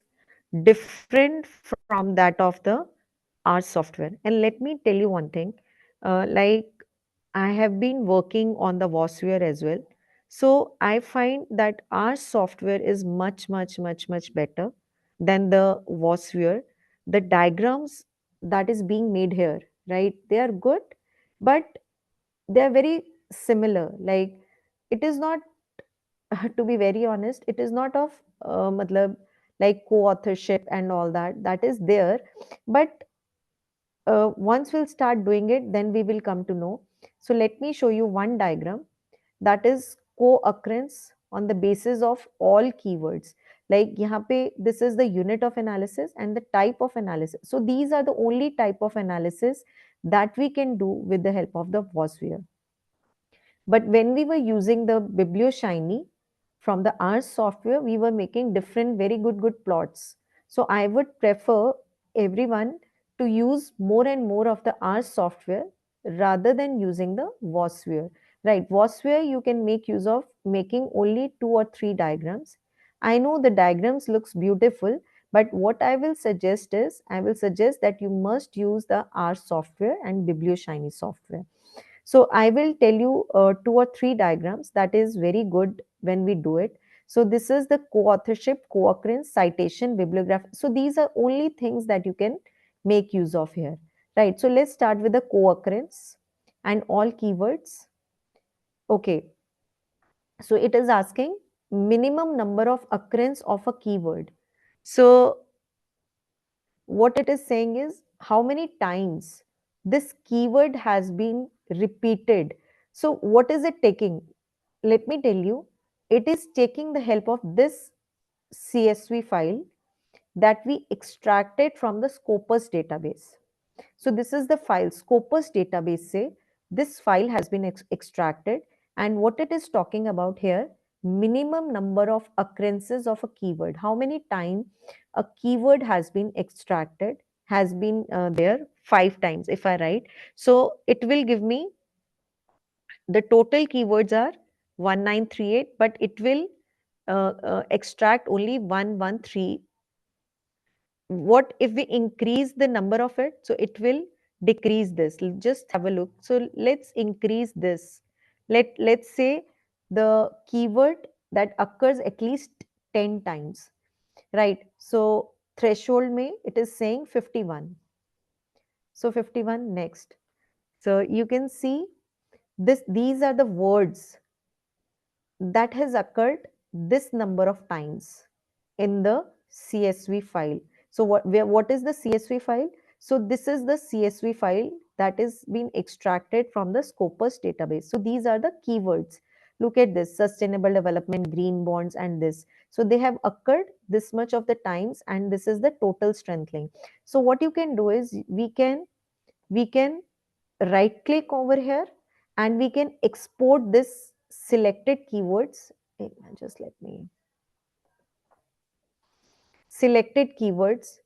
Speaker 2: different from that of the R software. And let me tell you one thing, like I have been working on the Vosphere as well. So I find that our software is much better than the Vosphere. The diagrams that is being made here, right? They are good, but they are very similar. Like it is not, to be very honest, it is not of matlab, like co-authorship and all that, that is there. But once we'll start doing it, then we will come to know. So let me show you one diagram, that is co-occurrence on the basis of all keywords. Like यहाँ पे this is the unit of analysis and the type of analysis. So these are the only type of analysis that we can do with the help of the WOSWare. But when we were using the BiblioShiny from the R software, we were making different very good plots. So I would prefer everyone to use more and more of the R software rather than using the WOSWare. Right, WOSWare you can make use of making only 2 or 3 diagrams. I know the diagrams looks beautiful, but what I will suggest is, I will suggest that you must use the R software and BiblioShiny software. So I will tell you 2 or 3 diagrams that is very good when we do it. So this is the co-authorship, co-occurrence, citation, bibliography. So these are only things that you can make use of here, right? So let's start with the co-occurrence and all keywords. Okay, so it is asking minimum number of occurrence of a keyword. So what it is saying is how many times this keyword has been repeated. So what is it taking? Let me tell you, it is taking the help of this CSV file that we extracted from the Scopus database. So this is the file Scopus database say this file has been extracted, and what it is talking about here, minimum number of occurrences of a keyword, how many times a keyword has been extracted, has been there 5 times if I write. So it will give me the total keywords are 1938, but it will extract only 113. What if we increase the number of it? So it will decrease this. Just have a look. So let's increase this. Let's say the keyword that occurs at least 10 times, right? So threshold may it is saying 51. So 51 next. So you can see this, these are the words that has occurred this number of times in the CSV file. So what is the CSV file? So this is the CSV file that is being extracted from the Scopus database. So these are the keywords. Look at this, sustainable development, green bonds, and this. So they have occurred this much of the times, and this is the total strength link. So what you can do is we can right click over here and we can export this selected keywords. Just let me selected keywords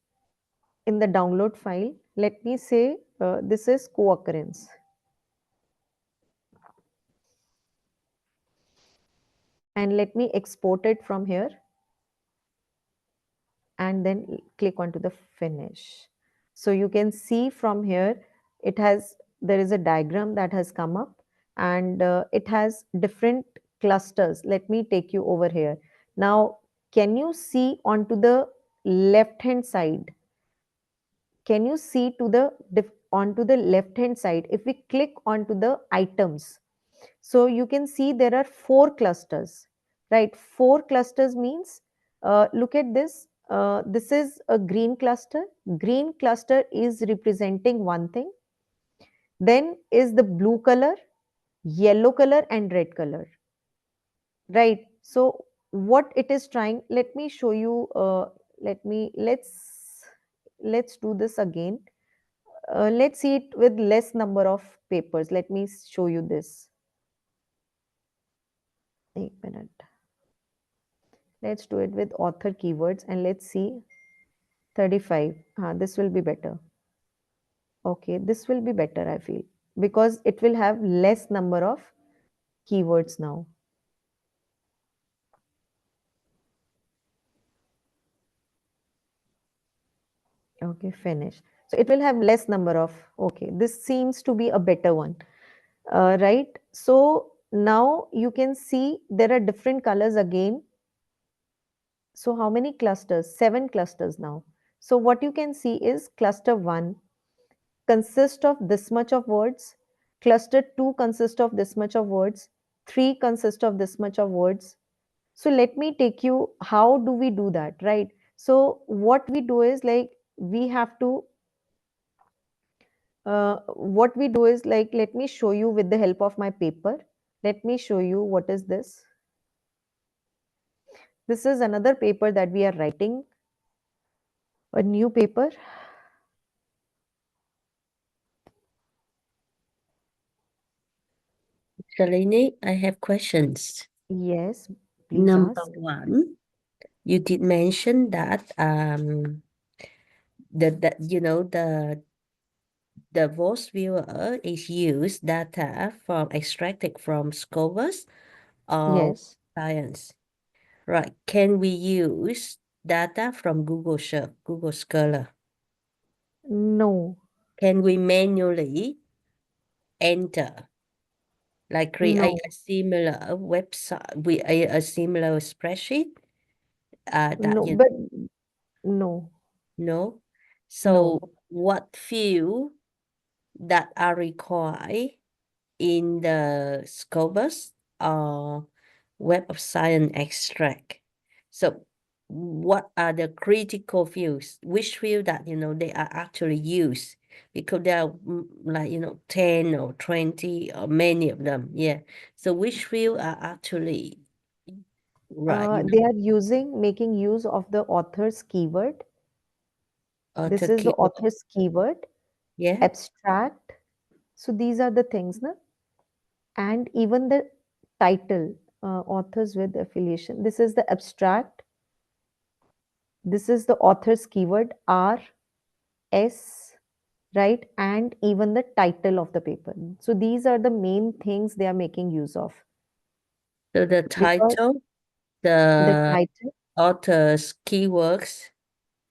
Speaker 2: in the download file. Let me say this is co-occurrence, and let me export it from here and then click onto the finish. So you can see from here it has, there is a diagram that has come up, and it has different clusters. Let me take you over here now. Can you see onto the left hand side? Can you see to the onto the left hand side? If we click onto the items, so you can see there are 4 clusters, right? 4 clusters means, look at this. This is a green cluster. Green cluster is representing one thing. Then is the blue color, yellow color, and red color, right? So what it is trying, let me show you. Let's do this again. Let's see it with less number of papers. Let me show you this. One minute. Let's do it with author keywords and let's see 35. This will be better. Okay, this will be better, I feel, because it will have less number of keywords now. Okay, finish. So it will have less number of, okay, this seems to be a better one, right? So now you can see there are different colors again. So how many clusters? 7 clusters now. So what you can see is cluster 1 consists of this much of words, cluster 2 consists of this much of words, 3 consists of this much of words. So let me take you, how do we do that, right? So what we do is like we have to what we do is like, let me show you with the help of my paper. Let me show you what is this. This is another paper that we are writing, a new paper.
Speaker 1: Shalini, I have questions.
Speaker 2: Yes, please
Speaker 1: Number
Speaker 2: ask.
Speaker 1: one, you did mention that the voice viewer is used data from extracted from Scopus or
Speaker 2: Yes.
Speaker 1: science. Right. Can we use data from Google Search, Google Scholar?
Speaker 2: No,
Speaker 1: Can we manually enter, like create
Speaker 2: no,
Speaker 1: a similar website with a similar spreadsheet? That
Speaker 2: no,
Speaker 1: you
Speaker 2: but no,
Speaker 1: know.
Speaker 2: no.
Speaker 1: So what field that are required in the Scopus or Web of Science extract? So what are the critical fields? Which field that they are actually used? Because there are like 10 or 20 or many of them. Yeah. So which field are actually right,
Speaker 2: They are making use of the author's keyword. This
Speaker 1: author
Speaker 2: is the
Speaker 1: keyword.
Speaker 2: author's keyword,
Speaker 1: Yeah.
Speaker 2: abstract. So these are the things, na? And even the title, authors with affiliation. This is the abstract. This is the author's keyword, R, S, right? And even the title of the paper. So these are the main things they are making use of.
Speaker 1: So the
Speaker 2: Because
Speaker 1: title,
Speaker 2: the
Speaker 1: the
Speaker 2: title,
Speaker 1: author's keywords.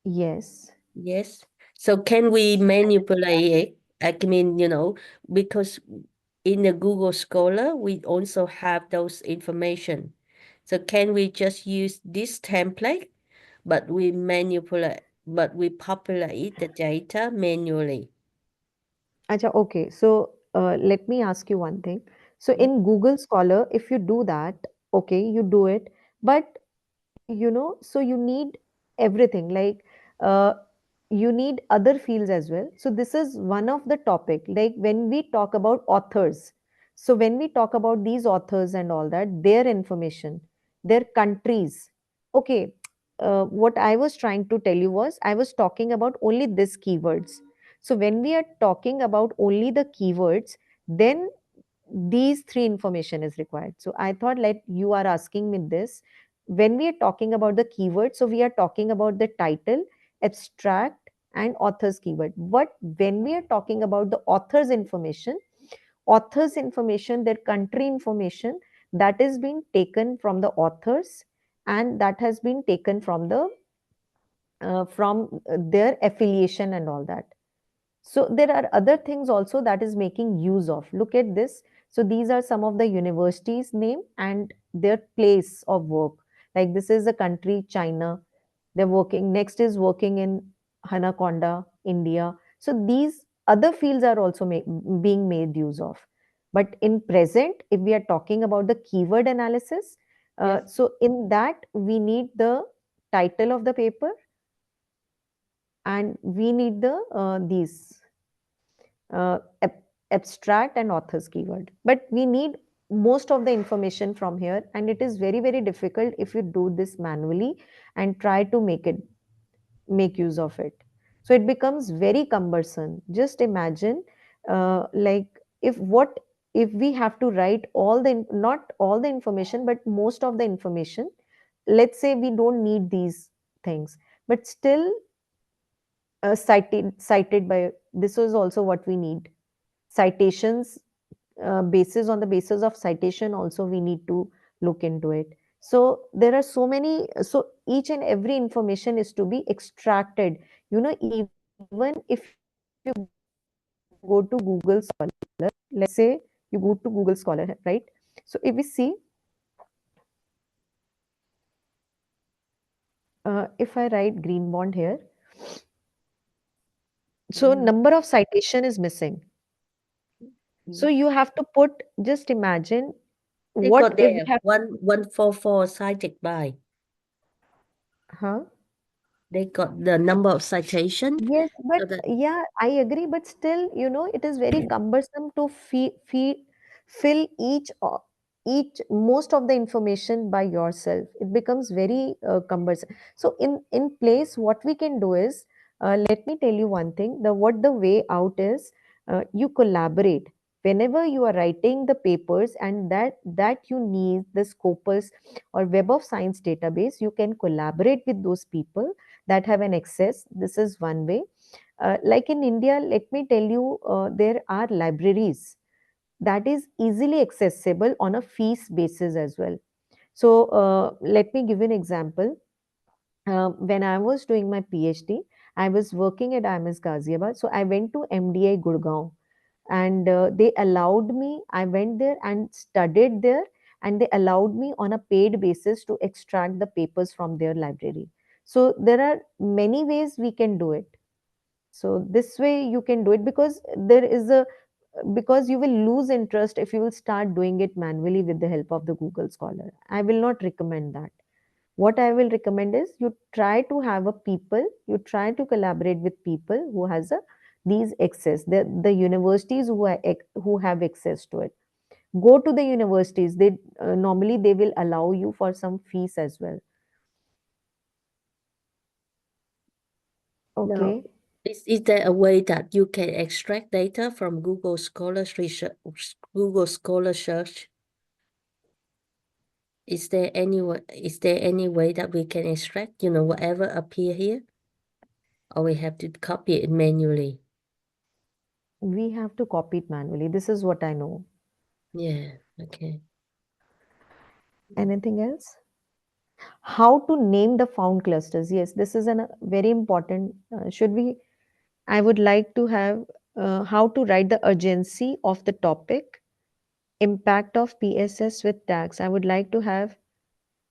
Speaker 2: yes.
Speaker 1: Yes. So can we manipulate it? I mean, because in the Google Scholar, we also have those information. So can we just use this template, but we populate the data manually?
Speaker 2: Acha, okay. So let me ask you one thing. So
Speaker 1: Yeah.
Speaker 2: in Google Scholar, if you do that, okay, you do it, but so you need everything, like uh, you need other fields as well. So this is one of the topic, like when we talk about authors. So when we talk about these authors and all that, their information, their countries, okay, what I was trying to tell you was I was talking about only this keywords. So when we are talking about only the keywords, then these three information is required. So I thought, like, you are asking me this, when we are talking about the keyword, so we are talking about the title, abstract, and author's keyword. But when we are talking about the author's information, their country information, that is being taken from the authors, and that has been taken from their affiliation and all that. So there are other things also that is making use of. Look at this. So these are some of the universities name and their place of work. Like this is a country, China. They're working. Next is working in Hanaconda, India. So these other fields are also being made use of. But in present, if we are talking about the keyword analysis,
Speaker 1: Yes.
Speaker 2: so in that we need the title of the paper, and we need the these uh, ab- abstract and author's keyword, but we need most of the information from here, and it is very very difficult if you do this manually and try to make use of it. So it becomes very cumbersome. Just imagine, like, if we have to write not all the information but most of the information. Let's say we don't need these things, but still cited by, this is also what we need, citations, basis on the basis of citation also we need to look into it. So there are so many, so each and every information is to be extracted. Even if you go to Google Scholar, let's say you go to Google Scholar, right? So if we see, if I write green bond here, so
Speaker 1: Mm.
Speaker 2: number of citation is missing. So
Speaker 1: Mm.
Speaker 2: you have to put, just imagine,
Speaker 1: They
Speaker 2: what
Speaker 1: got
Speaker 2: if we
Speaker 1: there
Speaker 2: have,
Speaker 1: 1144 cited by.
Speaker 2: huh?
Speaker 1: They got the number of citation
Speaker 2: Yes, but
Speaker 1: so that
Speaker 2: yeah, I agree. But still, it is very cumbersome to fill each most of the information by yourself. It becomes very cumbersome. So in place, what we can do is, let me tell you one thing. The way out is, you collaborate whenever you are writing the papers, and that you need the Scopus or Web of Science database. You can collaborate with those people that have an access. This is one way. Like in India, let me tell you, there are libraries that is easily accessible on a fees basis as well. So let me give you an example. When I was doing my PhD, I was working at IMS Ghaziabad. So I went to MDI Gurgaon, and they allowed me. I went there and studied there, and they allowed me on a paid basis to extract the papers from their library. So there are many ways we can do it. So this way you can do it, because you will lose interest if you will start doing it manually with the help of the Google Scholar. I will not recommend that. What I will recommend is, you try to have a people, you try to collaborate with people who has a these access, the universities who have access to it. Go to the universities. They normally they will allow you for some fees as well.
Speaker 1: now
Speaker 2: Okay.
Speaker 1: is there a way that you can extract data from Google Scholar's research, Google Scholar search? Is there any way that we can extract, whatever appear here? Or we have to copy it manually?
Speaker 2: We have to copy it manually. This is what I know.
Speaker 1: Yeah, okay.
Speaker 2: Anything else? How to name the found clusters? Yes, this is a very important. Should we? I would like to have how to write the urgency of the topic, impact of PSS with tags. I would like to have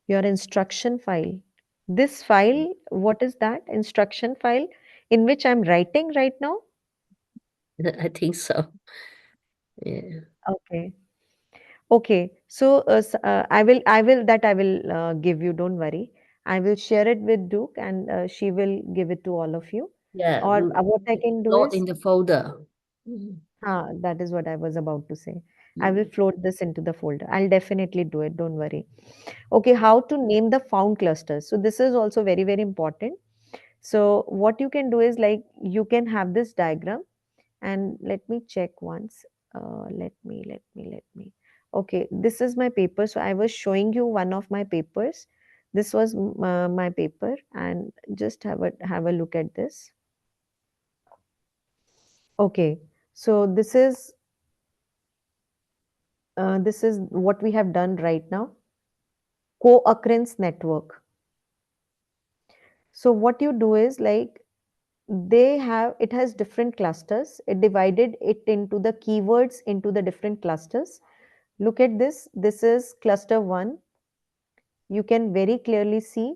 Speaker 2: your instruction file. This file, what is that? Instruction file in which I'm writing right now?
Speaker 1: I think so. Yeah.
Speaker 2: Okay. Okay. So I will give you. Don't worry. I will share it with Duke, and she will give it to all of you.
Speaker 1: Yeah,
Speaker 2: Or what I can do
Speaker 1: not
Speaker 2: is,
Speaker 1: in the folder. Mm,
Speaker 2: that is what I was about to say. I will
Speaker 1: mm.
Speaker 2: float this into the folder. I'll definitely do it. Don't worry. Okay, how to name the found clusters. So this is also very, very important. So what you can do is, like, you can have this diagram, and let me check once. Let me. Okay, this is my paper. So I was showing you one of my papers. This was my paper, and just have a look at this. Okay, so this is what we have done right now. Co-occurrence network. So what you do is, like, it has different clusters. It divided it into the keywords into the different clusters. Look at this. This is cluster 1. You can very clearly see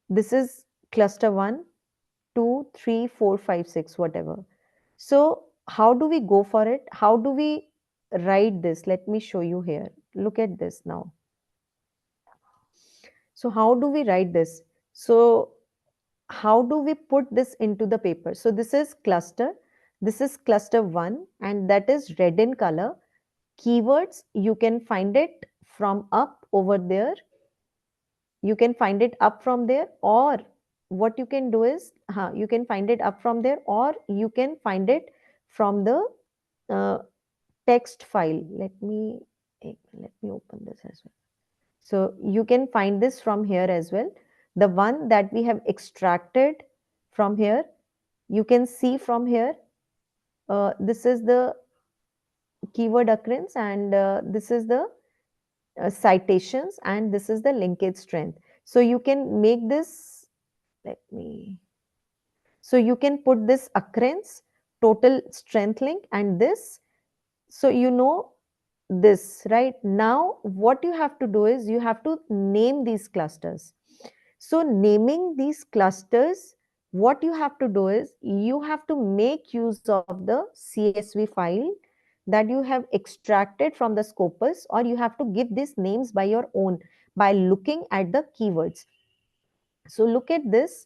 Speaker 2: this is cluster 1, 2, 3, 4, 5, 6, whatever. So how do we go for it? How do we write this? Let me show you here. Look at this now. So how do we write this? So how do we put this into the paper? So this is cluster 1, and that is red in color. Keywords, you can find it from up over there. You can find it up from there, or what you can do is, you can find it up from there, or you can find it from the uh, text file. Let me open this as well. So you can find this from here as well. The one that we have extracted from here, you can see from here. This is the keyword occurrence, and this is the citations, and this is the linkage strength. So you can make this. Let me. So you can put this occurrence, total strength link, and this. So this right now. What you have to do is, you have to name these clusters. So naming these clusters, what you have to do is, you have to make use of the CSV file that you have extracted from the Scopus, or you have to give these names by your own, by looking at the keywords. So look at this.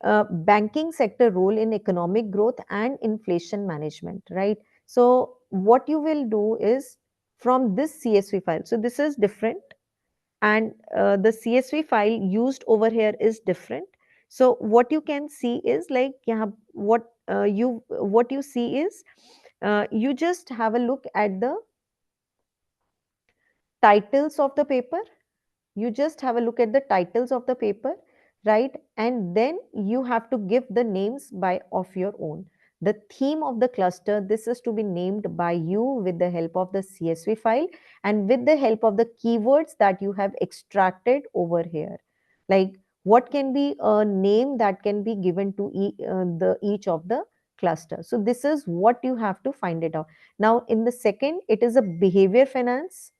Speaker 2: banking sector role in economic growth and inflation management, right? So what you will do is from this CSV file, so this is different, and the CSV file used over here is different. So what you can see is like, yeah, what you see is you just have a look at the titles of the paper. You just have a look at the titles of the paper, right? And then you have to give the names by of your own. The theme of the cluster, this is to be named by you with the help of the CSV file and with the help of the keywords that you have extracted over here. Like, what can be a name that can be given to each of the cluster. So this is what you have to find it out. Now in the second, it is a behavior finance.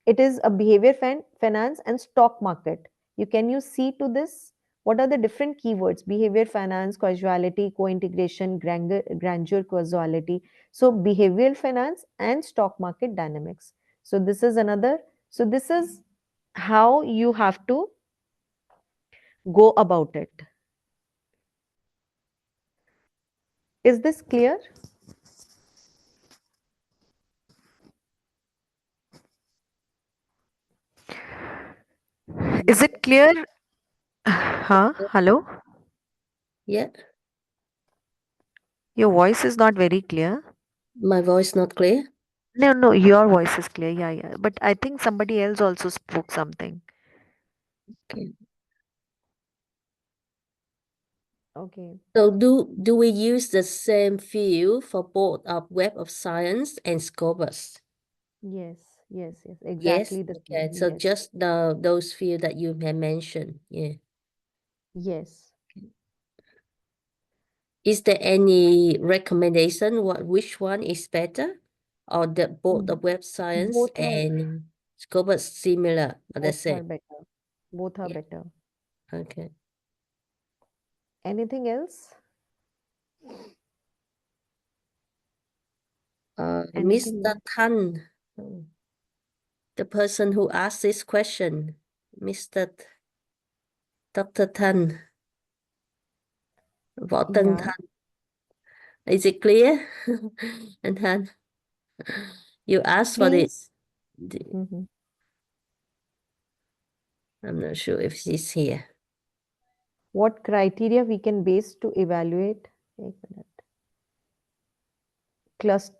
Speaker 2: It is a behavior finance and stock market. Can you see to this? What are the different keywords? Behavior finance, causality, co-integration, grandeur, causality. So behavioral finance and stock market dynamics. So this is another. So this is how you have to go about it. Is this clear? Is it clear? Huh? Hello?
Speaker 1: Yeah,
Speaker 2: Your voice is not very clear.
Speaker 1: my voice not clear.
Speaker 2: No, no, your voice is clear. Yeah, yeah. But I think somebody else also spoke something.
Speaker 1: Okay.
Speaker 2: Okay.
Speaker 1: So do we use the same field for both of Web of Science and Scopus?
Speaker 2: Yes, yes, yes.
Speaker 1: Yes.
Speaker 2: Exactly the
Speaker 1: Okay.
Speaker 2: same.
Speaker 1: So
Speaker 2: Yes,
Speaker 1: just those field that you have mentioned. Yeah.
Speaker 2: yes.
Speaker 1: Is there any recommendation which one is better, or the both the
Speaker 2: Mm,
Speaker 1: Web Science
Speaker 2: Both are
Speaker 1: and Scopus similar or the
Speaker 2: both are
Speaker 1: same?
Speaker 2: better. Both are
Speaker 1: Yeah.
Speaker 2: better.
Speaker 1: Okay.
Speaker 2: Anything else? Anything
Speaker 1: Mr.
Speaker 2: else?
Speaker 1: Tan, the person who asked this question, Mr. Dr. Tan, Võ Tân
Speaker 2: Yeah.
Speaker 1: Thanh, is it clear? And then you asked for
Speaker 2: Please.
Speaker 1: this. D-
Speaker 2: Mhm.
Speaker 1: I'm not sure if she's here.
Speaker 2: What criteria we can base to evaluate? एक minute. Cluster.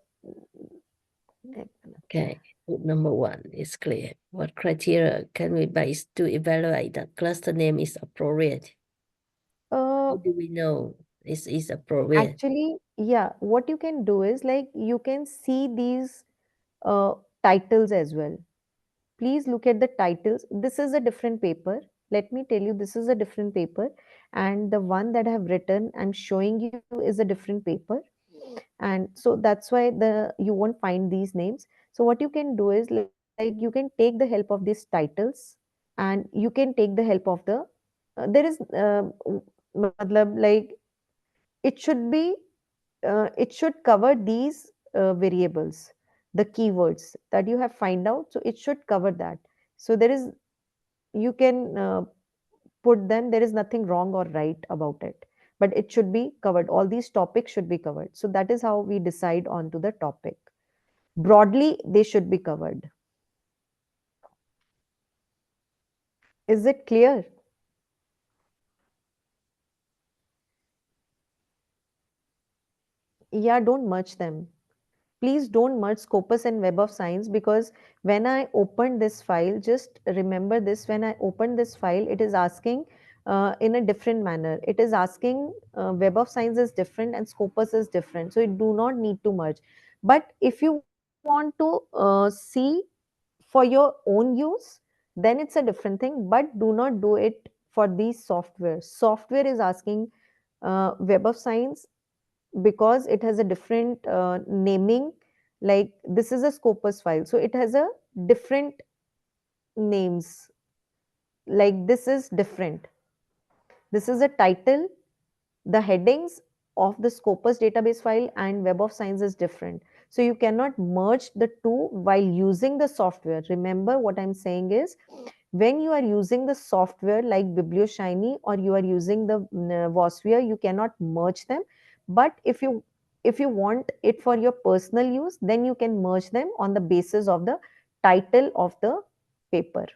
Speaker 2: एक minute.
Speaker 1: Okay, group number one is clear. What criteria can we base to evaluate that cluster name is appropriate?
Speaker 2: Uh,
Speaker 1: How do we know this is appropriate?
Speaker 2: Actually, yeah. What you can do is like you can see these uh, titles as well. Please look at the titles. This is a different paper. Let me tell you, this is a different paper, and the one that I have written, I'm showing you, is a different paper. And so that's why you won't find these names. So what you can do is like you can take the help of these titles, and you can take the help of the there is matlab, like it should be it should cover these variables, the keywords that you have find out, so it should cover that. So there is, you can put them, there is nothing wrong or right about it, but it should be covered, all these topics should be covered. So that is how we decide on to the topic. Broadly they should be covered. Is it clear? Yeah, don't merge them. Please don't merge Scopus and Web of Science, because when I opened this file, just remember this, when I opened this file, it is asking in a different manner. It is asking Web of Science is different and Scopus is different. So you do not need to merge. But if you want to see for your own use, then it's a different thing. But do not do it for these software. Software is asking Web of Science because it has a different naming. Like this is a Scopus file, so it has a different names. Like this is different. This is a title. The headings of the Scopus database file and Web of Science is different. So you cannot merge the two while using the software. Remember what I'm saying is When you are using the software like BiblioShiny or you are using the Vosphere, you cannot merge them. But if you want it for your personal use, then you can merge them on the basis of the title of the paper.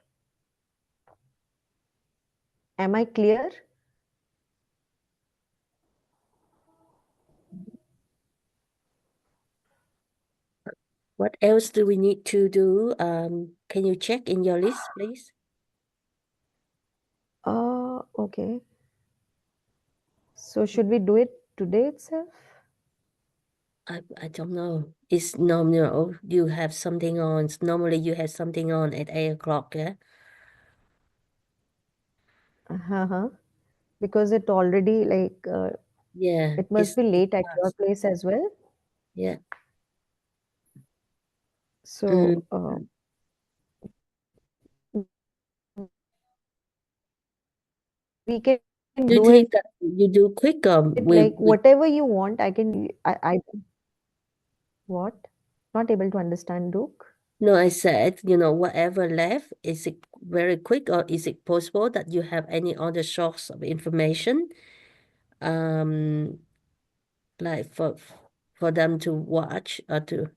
Speaker 2: Am I clear?
Speaker 1: What else do we need to do? Can you check in your list, please?
Speaker 2: Okay. So should we do it today itself?
Speaker 1: I don't know. It's no, you have something on. Normally you have something on at 8 o'clock, yeah?
Speaker 2: Uh-huh. Because it already
Speaker 1: Yeah,
Speaker 2: it must be
Speaker 1: it's
Speaker 2: late at your
Speaker 1: past.
Speaker 2: place as well.
Speaker 1: Yeah.
Speaker 2: So
Speaker 1: Mm.
Speaker 2: we can
Speaker 1: Do you
Speaker 2: do it
Speaker 1: think that you do quick
Speaker 2: like
Speaker 1: with
Speaker 2: whatever you want. I what? Not able to understand, Duke.
Speaker 1: no, I said, whatever left, is it very quick or is it possible that you have any other source of information? Um, like for them to watch or to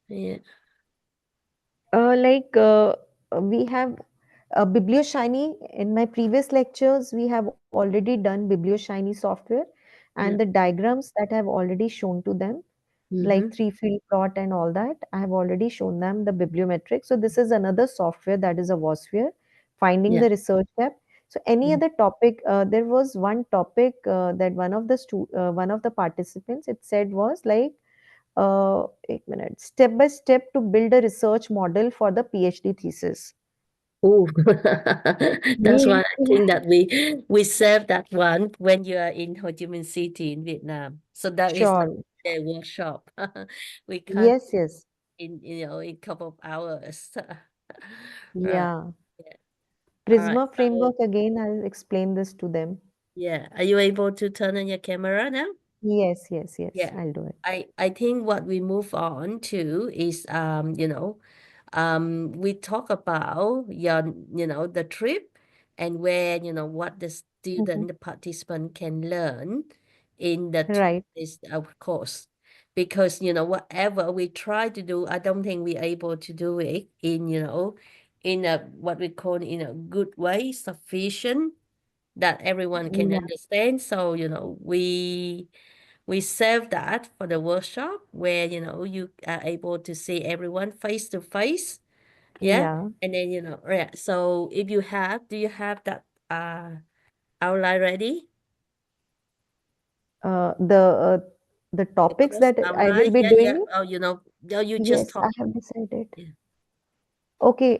Speaker 1: yeah.
Speaker 2: Like we have BiblioShiny. In my previous lectures, we have already done BiblioShiny software, and
Speaker 1: Yeah.
Speaker 2: the diagrams that I have already shown to them, like
Speaker 1: Mm-hmm.
Speaker 2: three field plot and all that, I have already shown them the bibliometric. So this is another software that is a WOSphere, finding
Speaker 1: Yeah.
Speaker 2: the research tab. So any
Speaker 1: Mm.
Speaker 2: other topic, there was one topic that one of the participants, it said was like 8 minutes, step by step to build a research model for the PhD thesis.
Speaker 1: Oh, that's
Speaker 2: Yeah,
Speaker 1: why I think that we serve that one when you are in Ho Chi Minh City in Vietnam. So that is like
Speaker 2: sure.
Speaker 1: a workshop. We can't
Speaker 2: Yes, yes.
Speaker 1: in couple of hours. Right.
Speaker 2: Yeah.
Speaker 1: Yeah. All right.
Speaker 2: Prisma
Speaker 1: So
Speaker 2: framework again, I'll explain this to them.
Speaker 1: yeah, are you able to turn on your camera now?
Speaker 2: Yes, yes, yes.
Speaker 1: Yeah.
Speaker 2: I'll do it.
Speaker 1: I think what we move on to is we talk about the trip and where what the
Speaker 2: Mhm.
Speaker 1: student, the participant can learn in the
Speaker 2: Right.
Speaker 1: this of course. Because whatever we try to do, I don't think we're able to do it in a what we call in a good way, sufficient that everyone can
Speaker 2: Yeah.
Speaker 1: understand. So, we save that for the workshop where you are able to see everyone face to face. Yeah.
Speaker 2: Yeah.
Speaker 1: And then yeah. So if do you have that outline ready?
Speaker 2: Uh, the uh, the
Speaker 1: The
Speaker 2: topics
Speaker 1: course
Speaker 2: that I will
Speaker 1: outline?
Speaker 2: be
Speaker 1: Yeah, yeah.
Speaker 2: doing.
Speaker 1: Oh, you just
Speaker 2: Yes, I
Speaker 1: talk.
Speaker 2: have decided.
Speaker 1: Yeah.
Speaker 2: Okay,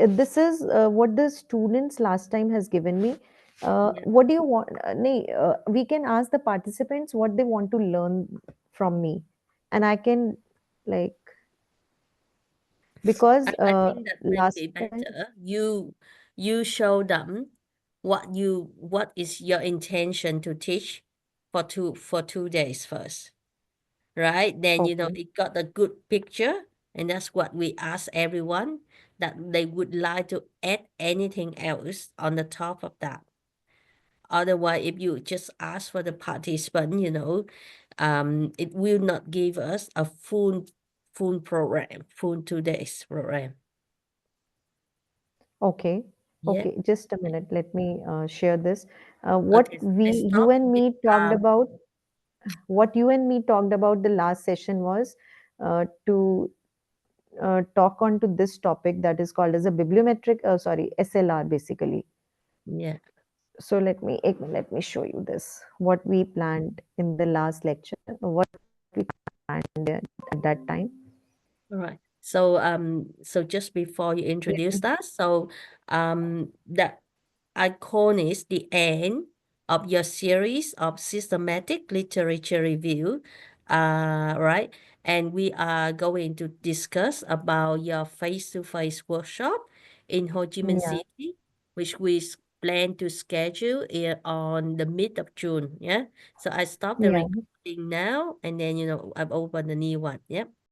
Speaker 2: this is what the students last time has given me.
Speaker 1: Yeah.
Speaker 2: What do you want? We can ask the participants what they want to learn from me, and I can like because
Speaker 1: I think that maybe
Speaker 2: last time.
Speaker 1: better you show them what is your intention to teach for 2 days first, right? Then
Speaker 2: Okay,
Speaker 1: it got a good picture, and that's what we ask everyone that they would like to add anything else on the top of that. Otherwise, if you just ask for the participant, it will not give us a full program, full 2 days program.
Speaker 2: okay,
Speaker 1: Yeah.
Speaker 2: okay. Just a minute. Let me share this.
Speaker 1: Okay. Let's
Speaker 2: You
Speaker 1: stop
Speaker 2: and
Speaker 1: with
Speaker 2: me talked about. What you and me talked about the last session was to talk on to this topic that is called as a bibliometric, sorry, SLR basically.
Speaker 1: yeah.
Speaker 2: So let me show you this. What we planned in the last lecture, what we planned at that time.
Speaker 1: All right. So just before you introduce
Speaker 2: Let-
Speaker 1: that, so that icon is the end of your series of systematic literature review, right? And we are going to discuss about your face-to-face workshop in Ho Chi Minh
Speaker 2: Yeah,
Speaker 1: City, which we plan to schedule on the mid of June. Yeah. So I stop the
Speaker 2: yeah.
Speaker 1: recording now, and then I've opened a new one. Yeah.